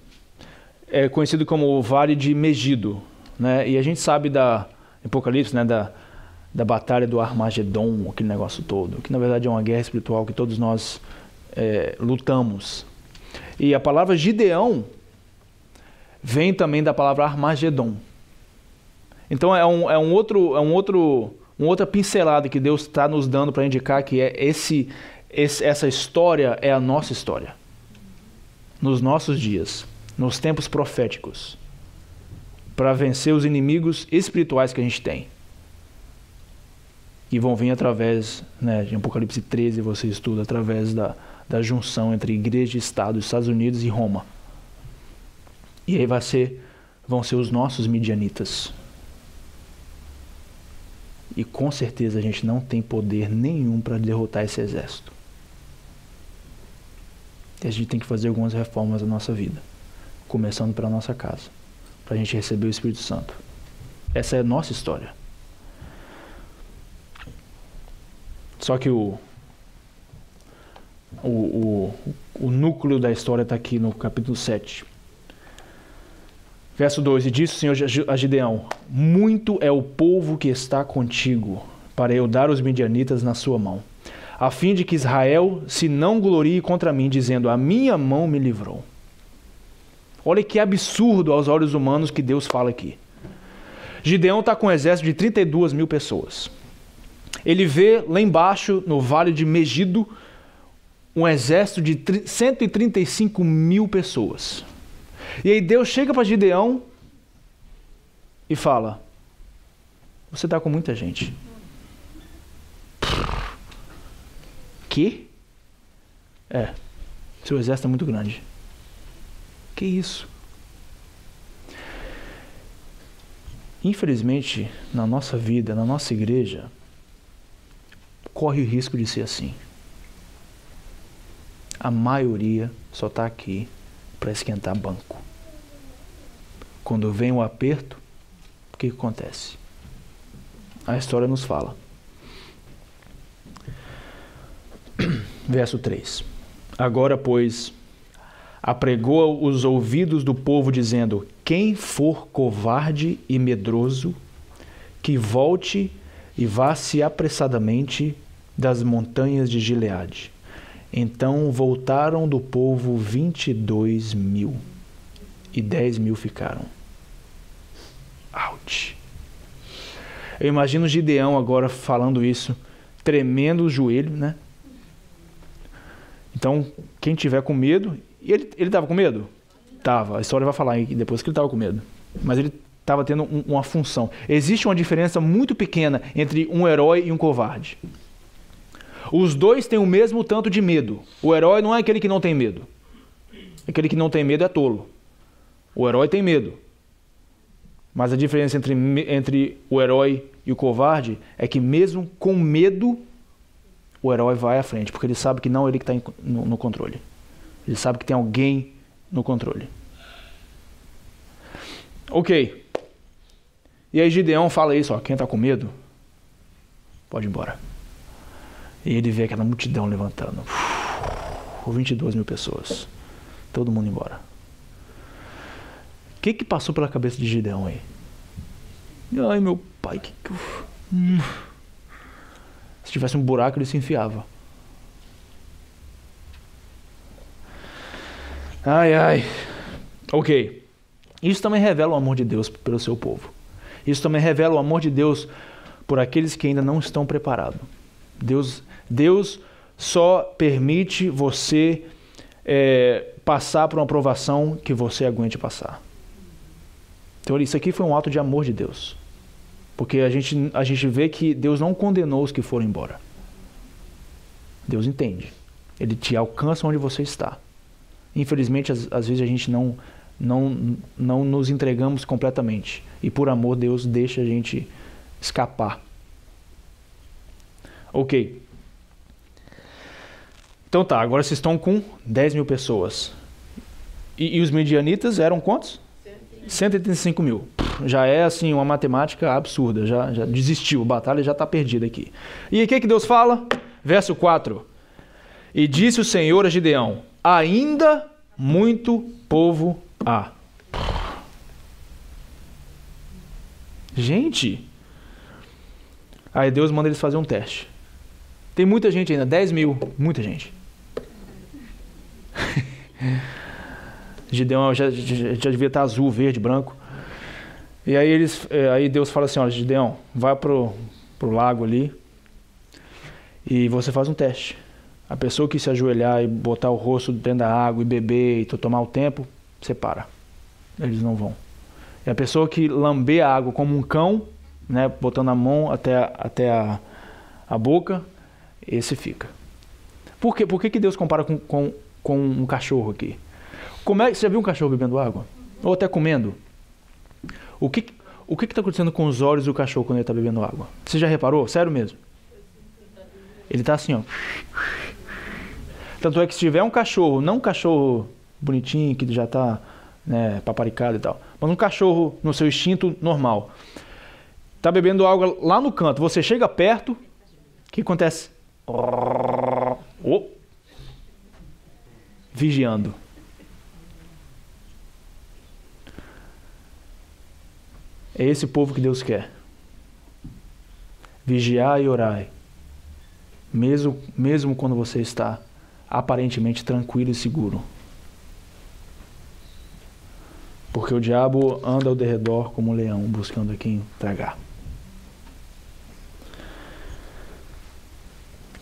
é conhecido como o Vale de Megido, né? E a gente sabe da Apocalipse, né? Da batalha do Armagedon, aquele negócio todo, que na verdade é uma guerra espiritual que todos nós lutamos. E a palavra Gideão vem também da palavra Armagedon. Então é uma outra pincelada que Deus está nos dando para indicar que essa história é a nossa história. Nos nossos dias, nos tempos proféticos, para vencer os inimigos espirituais que a gente tem. E vão vir através, né, de Apocalipse 13, você estuda, através da junção entre Igreja e Estado, Estados Unidos e Roma. E aí vão ser os nossos midianitas. E com certeza a gente não tem poder nenhum para derrotar esse exército. E a gente tem que fazer algumas reformas na nossa vida, começando pela nossa casa, para a gente receber o Espírito Santo. Essa é a nossa história. Só que o núcleo da história está aqui no capítulo 7. Verso 2, e disse o Senhor a Gideão, muito é o povo que está contigo, para eu dar os midianitas na sua mão, a fim de que Israel se não glorie contra mim, dizendo, a minha mão me livrou. Olha que absurdo aos olhos humanos que Deus fala aqui. Gideão está com um exército de 32 mil pessoas. Ele vê lá embaixo, no vale de Megido, um exército de 135 mil pessoas. E aí Deus chega para Gideão e fala, você está com muita gente. Que? Seu exército é muito grande. Que isso? Infelizmente, na nossa vida, na nossa igreja, corre o risco de ser assim. A maioria só está aqui para esquentar banco. Quando vem o aperto, o que acontece? A história nos fala. Verso 3. Agora, pois, apregou os ouvidos do povo, dizendo, quem for covarde e medroso, que volte e vá-se apressadamente das montanhas de Gileade. Então voltaram do povo 22 mil, e 10 mil ficaram. Ouch! Eu imagino Gideão agora falando isso, tremendo o joelho, né? Então, quem tiver com medo... E ele estava com medo? Estava. A história vai falar aí depois que ele estava com medo. Mas ele estava tendo uma função. Existe uma diferença muito pequena entre um herói e um covarde. Os dois têm o mesmo tanto de medo. O herói não é aquele que não tem medo. Aquele que não tem medo é tolo. O herói tem medo. Mas a diferença entre o herói e o covarde é que mesmo com medo, o herói vai à frente, porque ele sabe que não é ele que está no controle. Ele sabe que tem alguém no controle. Ok. E aí Gideão fala isso, ó, quem está com medo, pode ir embora. E ele vê aquela multidão levantando. 22 mil pessoas. Todo mundo embora. O que passou pela cabeça de Gideão aí? Ai, meu pai, se tivesse um buraco, ele se enfiava. Ai, ai. Ok. Isso também revela o amor de Deus pelo seu povo. Isso também revela o amor de Deus por aqueles que ainda não estão preparados. Deus só permite você passar por uma provação que você aguente passar. Então isso aqui foi um ato de amor de Deus. Porque a gente vê que Deus não condenou os que foram embora. Deus entende. Ele te alcança onde você está. Infelizmente, às vezes a gente não nos entregamos completamente. E por amor, Deus deixa a gente escapar. Ok. Então tá, agora vocês estão com 10 mil pessoas. E os midianitas eram quantos? 135 mil. Já é assim uma matemática absurda. Já desistiu, a batalha já está perdida aqui. E o que Deus fala? Verso 4. E disse o Senhor a Gideão: ainda muito povo há. Gente. Aí Deus manda eles fazer um teste. Tem muita gente ainda, 10 mil, muita gente. Gideão já devia estar azul, verde, branco. E aí Deus fala assim: olha, Gideão, vai pro lago ali e você faz um teste. A pessoa que se ajoelhar e botar o rosto dentro da água e beber e tomar o tempo, você para. Eles não vão. E a pessoa que lamber a água como um cão, né, botando a mão até a boca, esse fica. Por quê? Por que Deus compara com um cachorro aqui? Você já viu um cachorro bebendo água? Ou até comendo? O que está acontecendo com os olhos do cachorro quando ele está bebendo água? Você já reparou? Sério mesmo? Ele está assim, ó. Tanto é que se tiver um cachorro, não um cachorro bonitinho, que já está, né, paparicado e tal, mas um cachorro no seu instinto normal, está bebendo água lá no canto, você chega perto, o que acontece? Vigiando. É esse povo que Deus quer. Vigiar e orar. Mesmo quando você está aparentemente tranquilo e seguro. Porque o diabo anda ao derredor como um leão, buscando a quem tragar.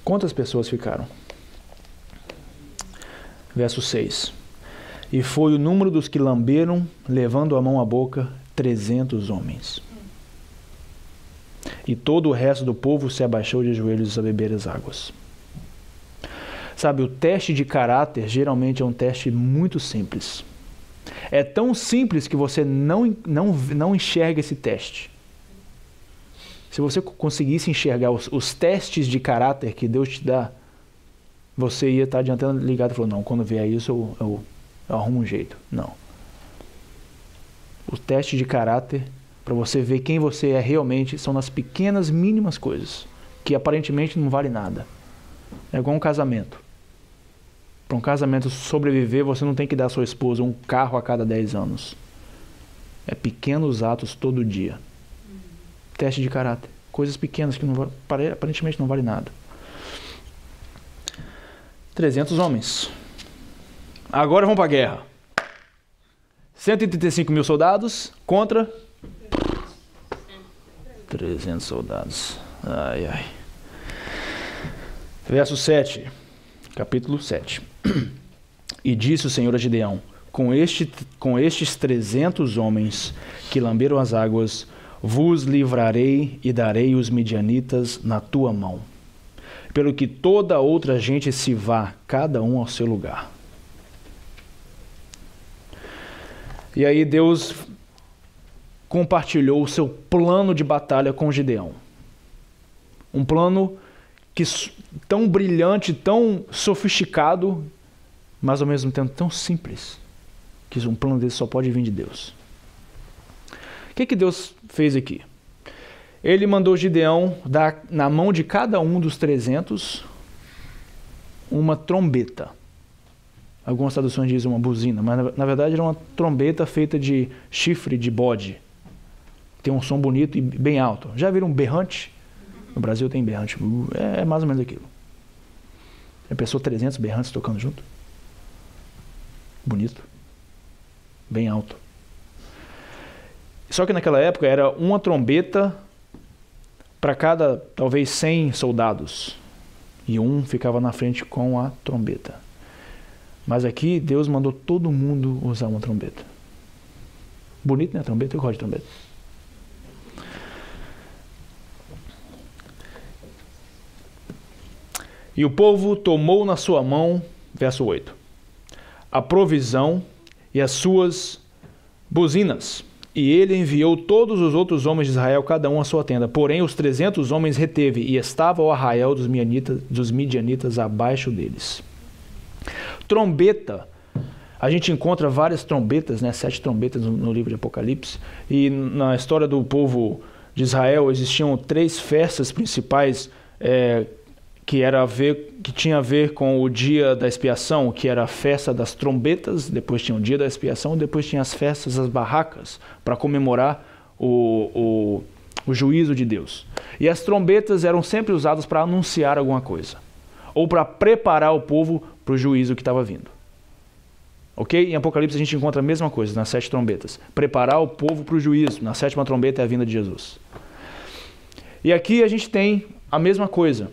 Quantas pessoas ficaram? Verso 6. E foi o número dos que lamberam, levando a mão à boca, 300 homens. E todo o resto do povo se abaixou de joelhos a beber as águas. Sabe, o teste de caráter geralmente é um teste muito simples. É tão simples que você não enxerga esse teste. Se você conseguisse enxergar os testes de caráter que Deus te dá, você ia estar de antena ligada e falou: não, quando vier isso eu arrumo um jeito. Não. O teste de caráter, para você ver quem você é realmente, são nas pequenas, mínimas coisas, que aparentemente não vale nada. É igual um casamento. Para um casamento sobreviver, você não tem que dar à sua esposa um carro a cada 10 anos. É pequenos atos todo dia. Teste de caráter. Coisas pequenas que aparentemente não vale nada. 300 homens. Agora vamos para a guerra. 135 mil soldados contra 300 soldados. Ai, ai. Verso 7. Capítulo 7. E disse o Senhor a Gideão: com estes 300 homens que lamberam as águas, vos livrarei e darei os midianitas na tua mão, pelo que toda outra gente se vá, cada um ao seu lugar. E aí Deus compartilhou o seu plano de batalha com Gideão. Um plano tão brilhante, tão sofisticado, mas ao mesmo tempo tão simples, que um plano desse só pode vir de Deus. O que Deus fez aqui? Ele mandou Gideão dar na mão de cada um dos 300 uma trombeta. Algumas traduções dizem uma buzina, mas na verdade era uma trombeta feita de chifre de bode. Tem um som bonito e bem alto. Já viram um berrante? No Brasil tem berrante. É mais ou menos aquilo. Já pensou 300 berrantes tocando junto? Bonito. Bem alto. Só que naquela época era uma trombeta para cada, talvez, 100 soldados. E um ficava na frente com a trombeta. Mas aqui Deus mandou todo mundo usar uma trombeta. Bonito, né? A trombeta, eu gosto de trombeta. E o povo tomou na sua mão, verso 8, a provisão e as suas buzinas. E ele enviou todos os outros homens de Israel, cada um à sua tenda. Porém, os 300 homens reteve, e estava o arraial dos midianitas abaixo deles. Trombeta. A gente encontra várias trombetas, né? 7 trombetas no livro de Apocalipse. E na história do povo de Israel existiam 3 festas principais que tinha a ver com o dia da expiação, que era a festa das trombetas, depois tinha o dia da expiação, depois tinha as festas das barracas, para comemorar o juízo de Deus. E as trombetas eram sempre usadas para anunciar alguma coisa, ou para preparar o povo para o juízo que estava vindo. Ok? Em Apocalipse a gente encontra a mesma coisa, nas 7 trombetas. Preparar o povo para o juízo. Na 7ª trombeta é a vinda de Jesus. E aqui a gente tem a mesma coisa.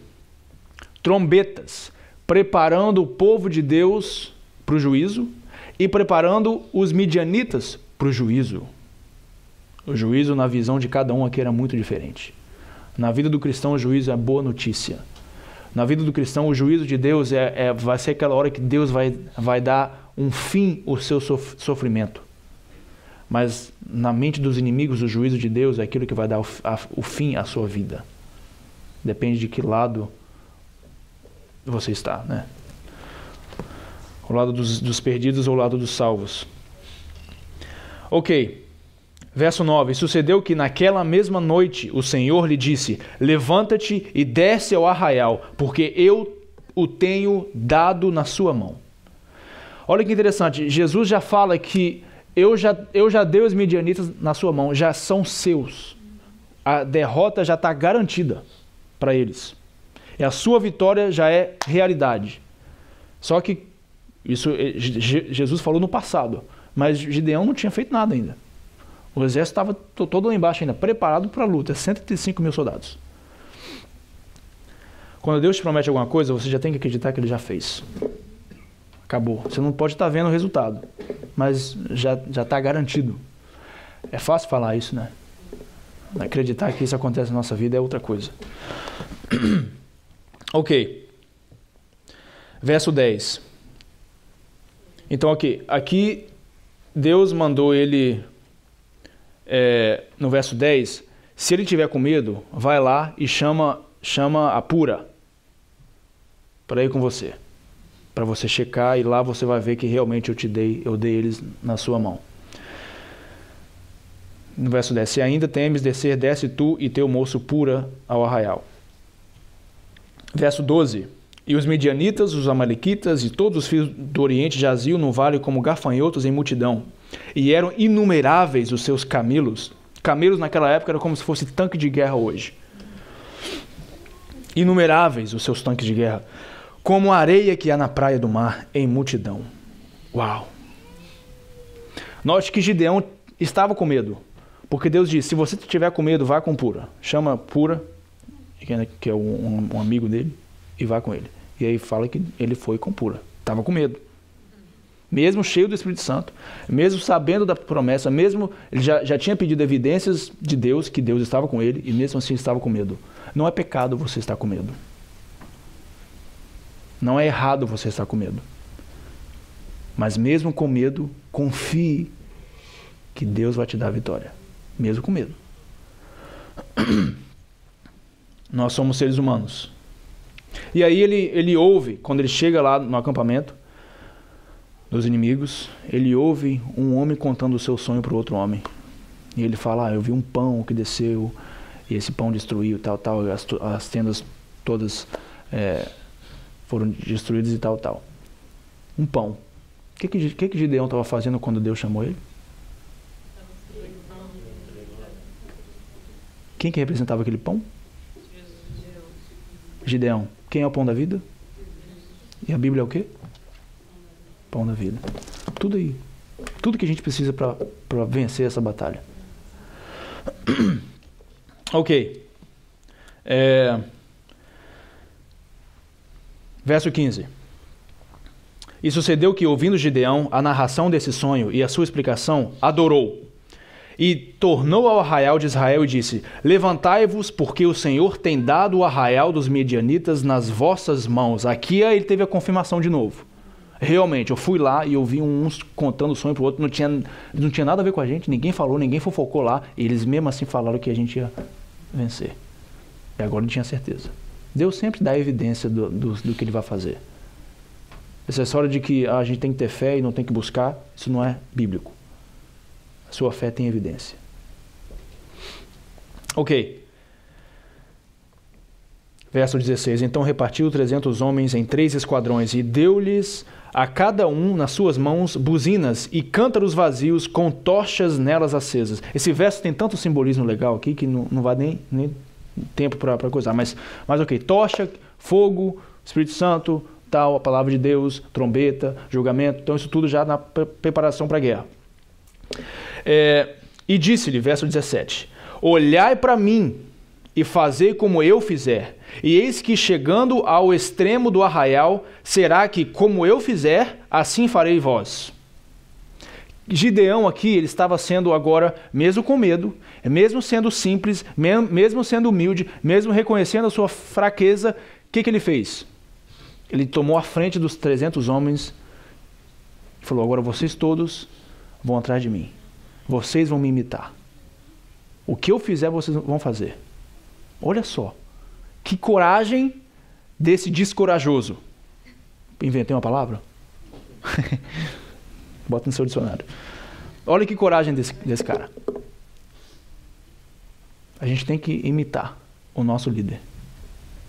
Trombetas, preparando o povo de Deus para o juízo e preparando os midianitas para o juízo. O juízo, na visão de cada um aqui, era muito diferente. Na vida do cristão, o juízo é boa notícia. Na vida do cristão, o juízo de Deus vai ser aquela hora que Deus vai dar um fim ao seu sofrimento. Mas na mente dos inimigos, o juízo de Deus é aquilo que vai dar o fim à sua vida. Depende de que lado você está, né? O lado dos perdidos ou o lado dos salvos. Ok. Verso 9. E sucedeu que naquela mesma noite o Senhor lhe disse: levanta-te e desce ao arraial, porque eu o tenho dado na sua mão. Olha que interessante. Jesus já fala que eu já dei os midianitas na sua mão, já são seus. A derrota já está garantida para eles. E a sua vitória já é realidade. Só que isso Jesus falou no passado, mas Gideão não tinha feito nada ainda. O exército estava todo lá embaixo ainda, preparado para a luta, 135 mil soldados. Quando Deus te promete alguma coisa, você já tem que acreditar que Ele já fez. Acabou. Você não pode estar vendo o resultado, mas já está garantido. É fácil falar isso, né? Acreditar que isso acontece na nossa vida é outra coisa. Ok. Verso 10. Então, aqui Deus mandou ele, no verso 10, se ele tiver com medo, vai lá e chama a Pura para ir com você. Para você checar, e lá você vai ver que realmente eu dei eles na sua mão. No verso 10, se ainda temes descer, desce tu e teu moço Pura ao arraial. Verso 12, e os midianitas, os amalequitas e todos os filhos do Oriente jaziam no vale como gafanhotos em multidão, e eram inumeráveis os seus camelos. Camelos naquela época era como se fosse tanque de guerra hoje. Inumeráveis os seus tanques de guerra, como a areia que há na praia do mar, em multidão. Uau! Note que Gideão estava com medo, porque Deus disse: se você tiver com medo, vá com Pura. Chama Pura, que é um amigo dele, e vá com ele. E aí fala que ele foi com Pura. Estava com medo. Mesmo cheio do Espírito Santo, mesmo sabendo da promessa, mesmo ele já tinha pedido evidências de Deus, que Deus estava com ele, e mesmo assim estava com medo. Não é pecado você estar com medo. Não é errado você estar com medo. Mas mesmo com medo, confie que Deus vai te dar a vitória. mesmo com medo. Nós somos seres humanos. E aí ele ouve, quando ele chega lá no acampamento dos inimigos, ele ouve um homem contando o seu sonho para o outro homem. E ele fala, eu vi um pão que desceu, e esse pão destruiu, tal, as tendas todas foram destruídas e tal, tal. Um pão. O que Gideão estava fazendo quando Deus chamou ele? Quem que representava aquele pão? Gideão. Quem é o pão da vida? E a Bíblia é o quê? Pão da vida. Tudo aí. Tudo que a gente precisa para vencer essa batalha. Ok. Verso 15. E sucedeu que, ouvindo Gideão a narração desse sonho e a sua explicação, adorou. E tornou ao arraial de Israel e disse, levantai-vos, porque o Senhor tem dado o arraial dos medianitas nas vossas mãos. Aqui ele teve a confirmação de novo. Realmente, eu fui lá e ouvi uns contando o sonho para o outro, não tinha nada a ver com a gente, ninguém falou, ninguém fofocou lá, e eles mesmo assim falaram que a gente ia vencer. E agora não tinha certeza. Deus sempre dá evidência do que ele vai fazer. Essa história de que a gente tem que ter fé e não tem que buscar, isso não é bíblico. A sua fé tem evidência. Ok. Verso 16. Então repartiu 300 homens em 3 esquadrões e deu-lhes a cada um nas suas mãos buzinas e cântaros vazios com tochas nelas acesas. Esse verso tem tanto simbolismo legal aqui que não vai nem tempo para coisar. Mas ok. Tocha, fogo, Espírito Santo, tal, a palavra de Deus, trombeta, julgamento. Então isso tudo já na preparação para a guerra. E disse-lhe, verso 17, olhai para mim e fazei como eu fizer, e eis que chegando ao extremo do arraial, será que como eu fizer, assim farei vós. Gideão aqui, ele estava sendo agora, mesmo com medo, mesmo sendo simples, mesmo sendo humilde, mesmo reconhecendo a sua fraqueza, o que ele fez? Ele tomou a frente dos 300 homens e falou, agora vocês todos vão atrás de mim. Vocês vão me imitar. O que eu fizer, vocês vão fazer. Olha só. Que coragem desse descorajoso. Inventei uma palavra? Bota no seu dicionário. Olha que coragem desse cara. A gente tem que imitar o nosso líder.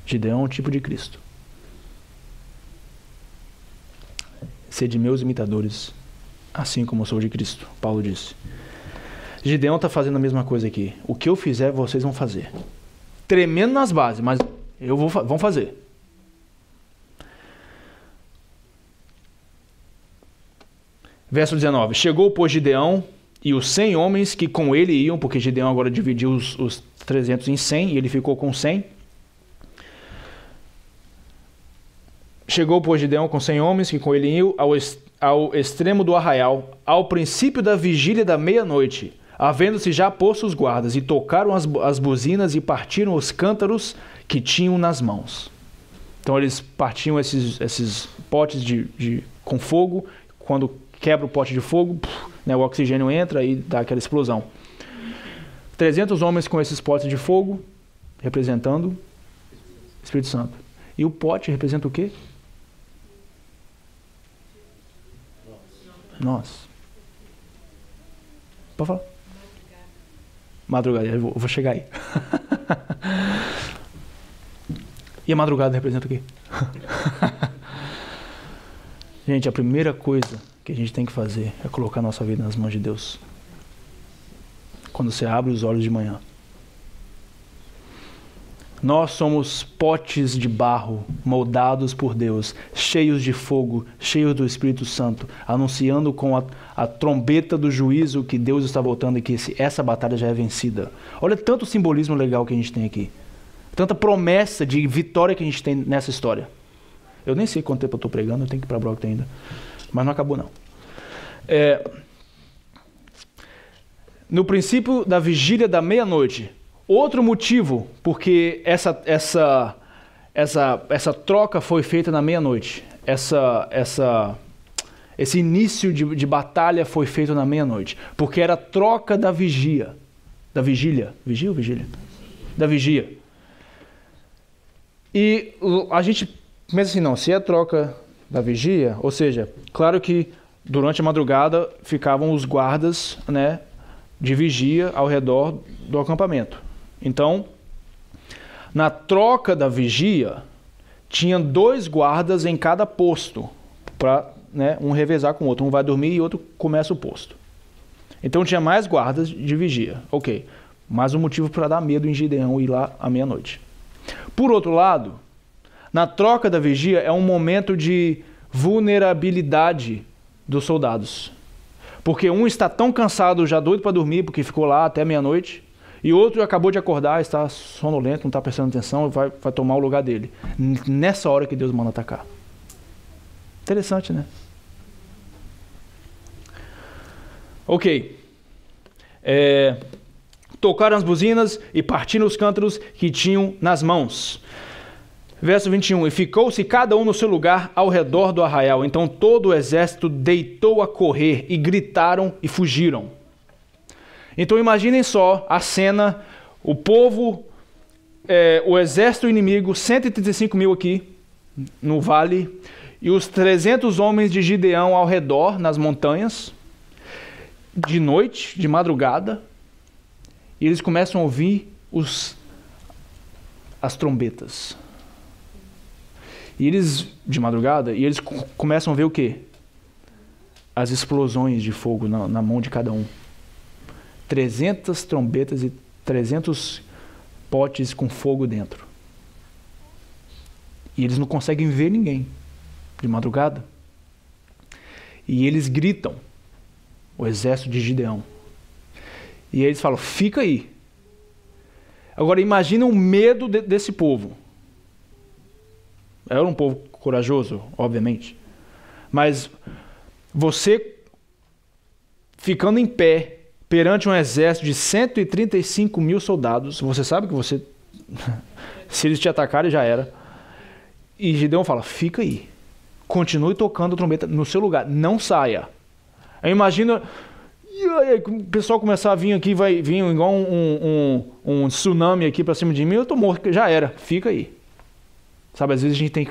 Gideão é um tipo de Cristo. Sede meus imitadores, assim como eu sou de Cristo, Paulo disse. Gideão está fazendo a mesma coisa aqui. O que eu fizer, vocês vão fazer. Tremendo nas bases, mas vão fazer. Verso 19. Chegou, pois, Gideão e os 100 homens que com ele iam, porque Gideão agora dividiu os 300 em 100 e ele ficou com 100. Chegou, pois, Gideão com 100 homens que com ele iam ao extremo do arraial, ao princípio da vigília da meia-noite, havendo-se já posto os guardas, e tocaram as buzinas e partiram os cântaros que tinham nas mãos. Então eles partiam esses potes com fogo, quando quebra o pote de fogo, o oxigênio entra e dá aquela explosão. 300 homens com esses potes de fogo, representando o Espírito Santo. E o pote representa o quê? Nós. Pode falar? Madrugada, eu vou chegar aí. E a madrugada representa o quê? Gente, a primeira coisa que a gente tem que fazer é colocar a nossa vida nas mãos de Deus. Quando você abre os olhos de manhã. Nós somos potes de barro, moldados por Deus, cheios de fogo, cheios do Espírito Santo, anunciando com a trombeta do juízo que Deus está voltando e que essa batalha já é vencida. Olha tanto simbolismo legal que a gente tem aqui. Tanta promessa de vitória que a gente tem nessa história. Eu nem sei quanto tempo eu estou pregando, eu tenho que ir para Brockton ainda. Mas não acabou não. No princípio da vigília da meia-noite, outro motivo porque essa troca foi feita na meia-noite. Esse início de batalha foi feito na meia-noite. Porque era a troca da vigia. Da vigília. Vigia ou vigília? Da vigia. E a gente pensa assim, não, se é a troca da vigia, ou seja, claro que durante a madrugada ficavam os guardas, né, de vigia ao redor do acampamento. Então, na troca da vigia, tinha 2 guardas em cada posto, para, né, um revezar com o outro. Um vai dormir e o outro começa o posto. Então tinha mais guardas de vigia. Ok, mais um motivo para dar medo em Gideão ir lá à meia-noite. Por outro lado, na troca da vigia é um momento de vulnerabilidade dos soldados. Porque um está tão cansado, já doido para dormir, porque ficou lá até meia-noite, e outro acabou de acordar, está sonolento, não está prestando atenção, vai tomar o lugar dele. Nessa hora que Deus manda atacar. Interessante, né? Ok. Tocaram as buzinas e partiram os cântaros que tinham nas mãos. Verso 21. E ficou-se cada um no seu lugar ao redor do arraial. Então todo o exército deitou a correr e gritaram e fugiram. Então imaginem só a cena, o povo, o exército inimigo, 135 mil aqui no vale, e os 300 homens de Gideão ao redor, nas montanhas, de noite, de madrugada, e eles começam a ouvir as trombetas. E eles, de madrugada, e eles começam a ver o quê? As explosões de fogo na mão de cada um. 300 trombetas e 300 potes com fogo dentro. E eles não conseguem ver ninguém de madrugada. E eles gritam, o exército de Gideão. E eles falam, fica aí. Agora imagina o medo desse povo. Era um povo corajoso, obviamente. Mas você ficando em pé perante um exército de 135 mil soldados, você sabe que você, se eles te atacarem, já era. E Gideão fala, fica aí. Continue tocando a trombeta no seu lugar, não saia. Aí imagina, o pessoal começar a vir aqui, vai vir igual um tsunami aqui para cima de mim, eu tô morto, já era, fica aí. Sabe, às vezes a gente tem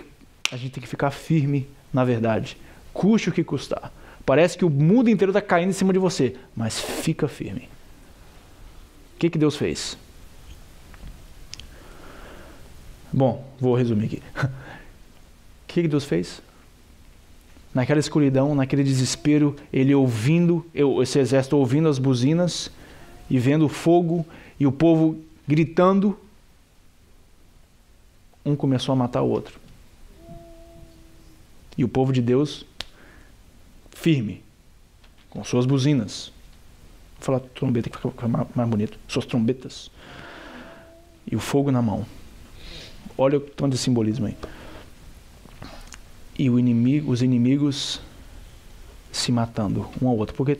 que ficar firme na verdade, custe o que custar. Parece que o mundo inteiro está caindo em cima de você, mas fica firme. O que Deus fez? Bom, vou resumir aqui. O que Deus fez? Naquela escuridão, naquele desespero, esse exército ouvindo as buzinas e vendo o fogo e o povo gritando, um começou a matar o outro. E o povo de Deus, firme, com suas buzinas. Vou falar trombeta que fica mais bonito. Suas trombetas. E o fogo na mão. Olha o tanto de simbolismo aí. E os inimigos se matando um ao outro. Porque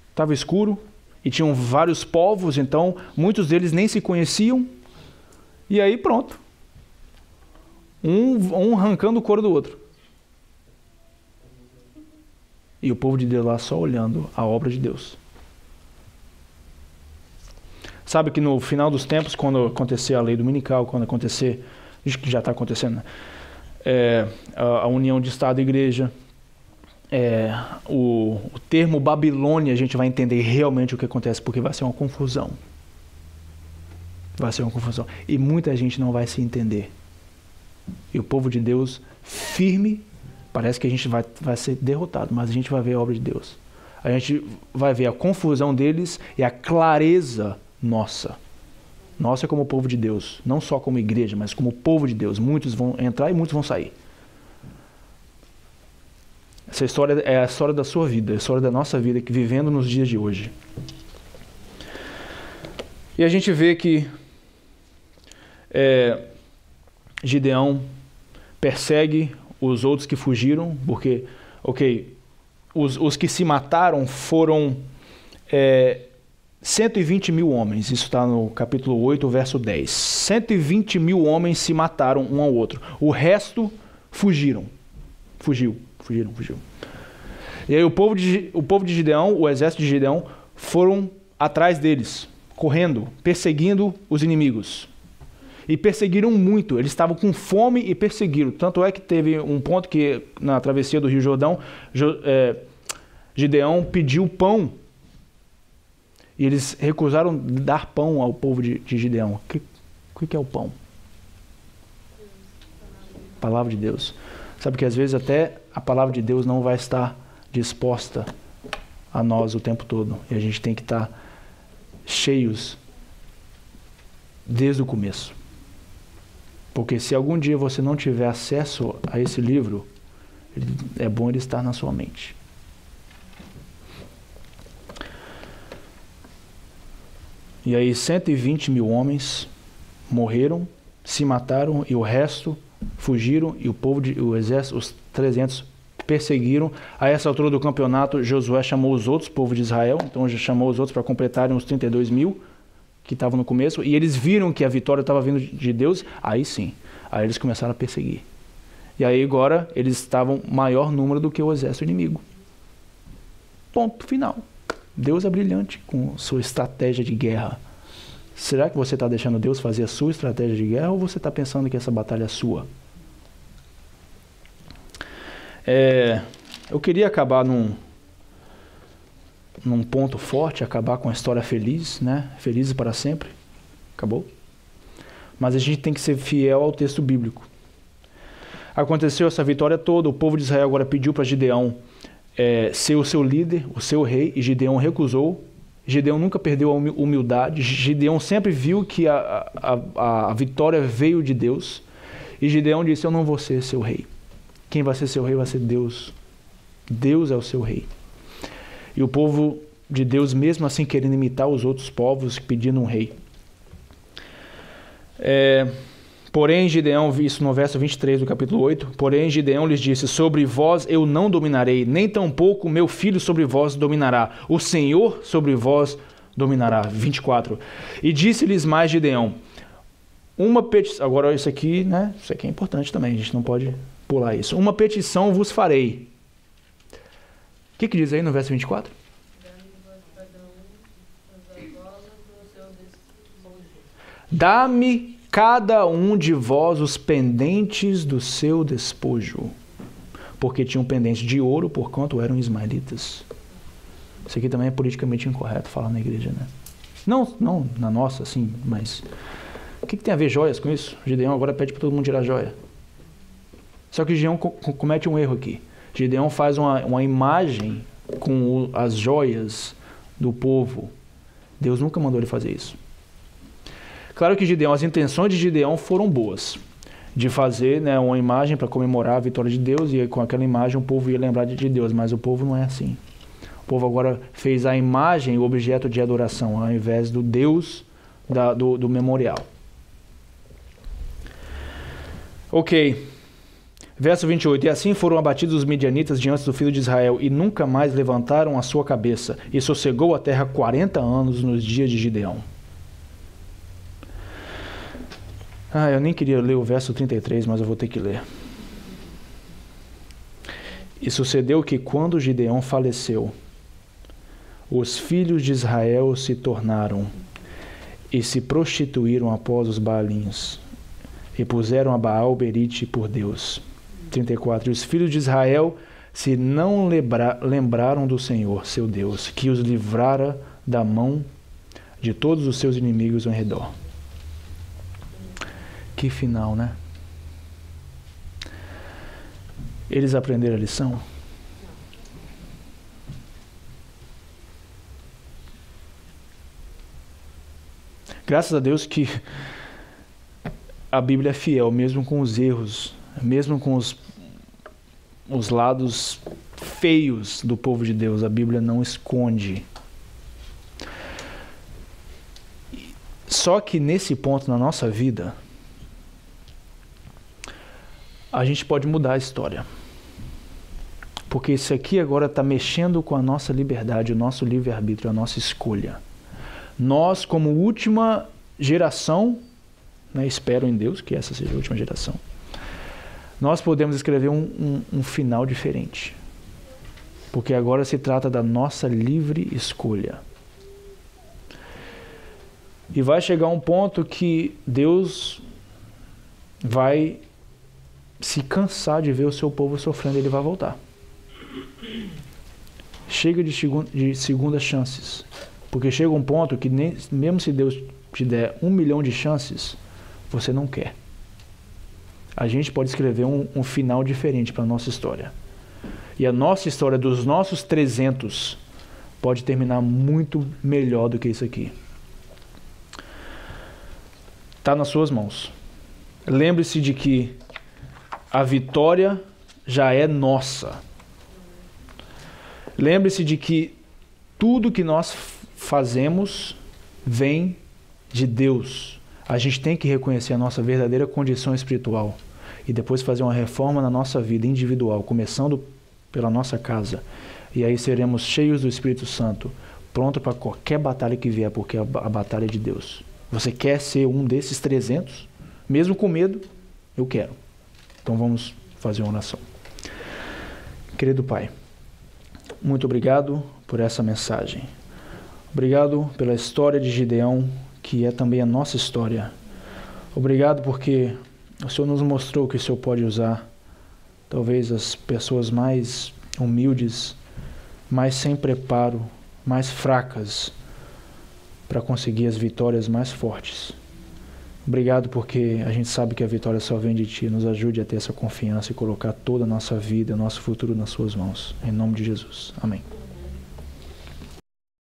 estava escuro e tinham vários povos, então muitos deles nem se conheciam. E aí pronto. Um arrancando o couro do outro. E o povo de Deus lá só olhando a obra de Deus. Sabe que no final dos tempos, quando acontecer a lei dominical, quando acontecer, isso que já está acontecendo, a união de Estado e Igreja, o termo Babilônia, a gente vai entender realmente o que acontece, porque vai ser uma confusão. Vai ser uma confusão. E muita gente não vai se entender. E o povo de Deus, firme, parece que a gente vai ser derrotado, mas a gente vai ver a obra de Deus. A gente vai ver a confusão deles e a clareza nossa. Nossa como povo de Deus. Não só como igreja, mas como povo de Deus. Muitos vão entrar e muitos vão sair. Essa história é a história da sua vida, a história da nossa vida, que vivendo nos dias de hoje. E a gente vê que Gideão persegue os outros que fugiram, porque, os que se mataram foram 120 mil homens, isso está no capítulo 8, verso 10. 120 mil homens se mataram um ao outro, o resto fugiram. Fugiram. E aí o povo de Gideão, o exército de Gideão, foram atrás deles, correndo, perseguindo os inimigos. E perseguiram muito, eles estavam com fome e perseguiram. Tanto é que teve um ponto que, na travessia do Rio Jordão, Gideão pediu pão. E eles recusaram dar pão ao povo de Gideão. O que é o pão? Palavra de Deus. Sabe que às vezes até a palavra de Deus não vai estar disposta a nós o tempo todo. E a gente tem que estar cheios desde o começo. Porque se algum dia você não tiver acesso a esse livro, é bom ele estar na sua mente. E aí 120 mil homens morreram, se mataram e o resto fugiram e o exército, os 300 perseguiram. A essa altura do campeonato, Josué chamou os outros povos de Israel, então já chamou os outros para completarem os 32 mil que estavam no começo, e eles viram que a vitória estava vindo de Deus, aí sim, aí eles começaram a perseguir. E aí agora eles estavam maior número do que o exército inimigo. Ponto final. Deus é brilhante com sua estratégia de guerra. Será que você está deixando Deus fazer a sua estratégia de guerra ou você está pensando que essa batalha é sua? Eu queria acabar num ponto forte, acabar com a história feliz, né? Felizes para sempre. Acabou. Mas a gente tem que ser fiel ao texto bíblico. Aconteceu essa vitória toda, o povo de Israel agora pediu para Gideão ser o seu líder, o seu rei, e Gideão recusou. Gideão nunca perdeu a humildade. Gideão sempre viu que a vitória veio de Deus. E Gideão disse: eu não vou ser seu rei. Quem vai ser seu rei vai ser Deus. Deus é o seu rei. E o povo de Deus, mesmo assim, querendo imitar os outros povos, pedindo um rei. Porém, Gideão, isso no verso 23 do capítulo 8, porém Gideão lhes disse: sobre vós eu não dominarei, nem tampouco meu filho sobre vós dominará. O Senhor sobre vós dominará. 24. E disse-lhes mais Gideão: uma petição... Agora isso aqui, né? Isso aqui é importante também, a gente não pode pular isso. Uma petição vos farei. O que diz aí no verso 24? Dá-me cada um de vós os pendentes do seu despojo, porque tinham pendentes de ouro, porquanto eram ismaelitas. Isso aqui também é politicamente incorreto falar na igreja, né? Não na nossa, assim, mas... O que tem a ver joias com isso? Gideão agora pede para todo mundo tirar joia. Só que Gideão comete um erro aqui. Gideão faz uma imagem com as joias do povo. Deus nunca mandou ele fazer isso. Claro que as intenções de Gideão foram boas, de fazer, né, uma imagem para comemorar a vitória de Deus, e com aquela imagem o povo ia lembrar de Deus, mas o povo não é assim. O povo agora fez a imagem o objeto de adoração, ao invés do Deus do memorial. Ok. Verso 28. E assim foram abatidos os midianitas diante do filho de Israel, e nunca mais levantaram a sua cabeça, e sossegou a terra 40 anos nos dias de Gideão. Eu nem queria ler o verso 33, mas eu vou ter que ler. E sucedeu que quando Gideão faleceu, os filhos de Israel se tornaram e se prostituíram após os Baalins, e puseram a Baal Berite por Deus. 34. E os filhos de Israel se não lembraram do Senhor, seu Deus, que os livrara da mão de todos os seus inimigos ao redor. Que final, né? Eles aprenderam a lição? Graças a Deus que a Bíblia é fiel, mesmo com os erros, mesmo com os lados feios do povo de Deus, a Bíblia não esconde. Só que nesse ponto na nossa vida, a gente pode mudar a história. Porque isso aqui agora está mexendo com a nossa liberdade, o nosso livre-arbítrio, a nossa escolha. Nós, como última geração, né, espero em Deus que essa seja a última geração, nós podemos escrever um final diferente. Porque agora se trata da nossa livre escolha. E vai chegar um ponto que Deus vai se cansar de ver o seu povo sofrendo e ele vai voltar. Chega de segundas chances. Porque chega um ponto que mesmo se Deus te der 1 milhão de chances, você não quer. A gente pode escrever um final diferente para a nossa história. E a nossa história dos nossos 300 pode terminar muito melhor do que isso aqui. Está nas suas mãos. Lembre-se de que a vitória já é nossa. Lembre-se de que tudo que nós fazemos vem de Deus. A gente tem que reconhecer a nossa verdadeira condição espiritual e depois fazer uma reforma na nossa vida individual, começando pela nossa casa. E aí seremos cheios do Espírito Santo, pronto para qualquer batalha que vier, porque a batalha é de Deus. Você quer ser um desses 300? Mesmo com medo? Eu quero. Então vamos fazer uma oração. Querido Pai, muito obrigado por essa mensagem. Obrigado pela história de Gideão, que é também a nossa história. Obrigado porque o Senhor nos mostrou que o Senhor pode usar talvez as pessoas mais humildes, mais sem preparo, mais fracas, para conseguir as vitórias mais fortes. Obrigado porque a gente sabe que a vitória só vem de Ti. Nos ajude a ter essa confiança e colocar toda a nossa vida, nosso futuro nas Suas mãos. Em nome de Jesus. Amém.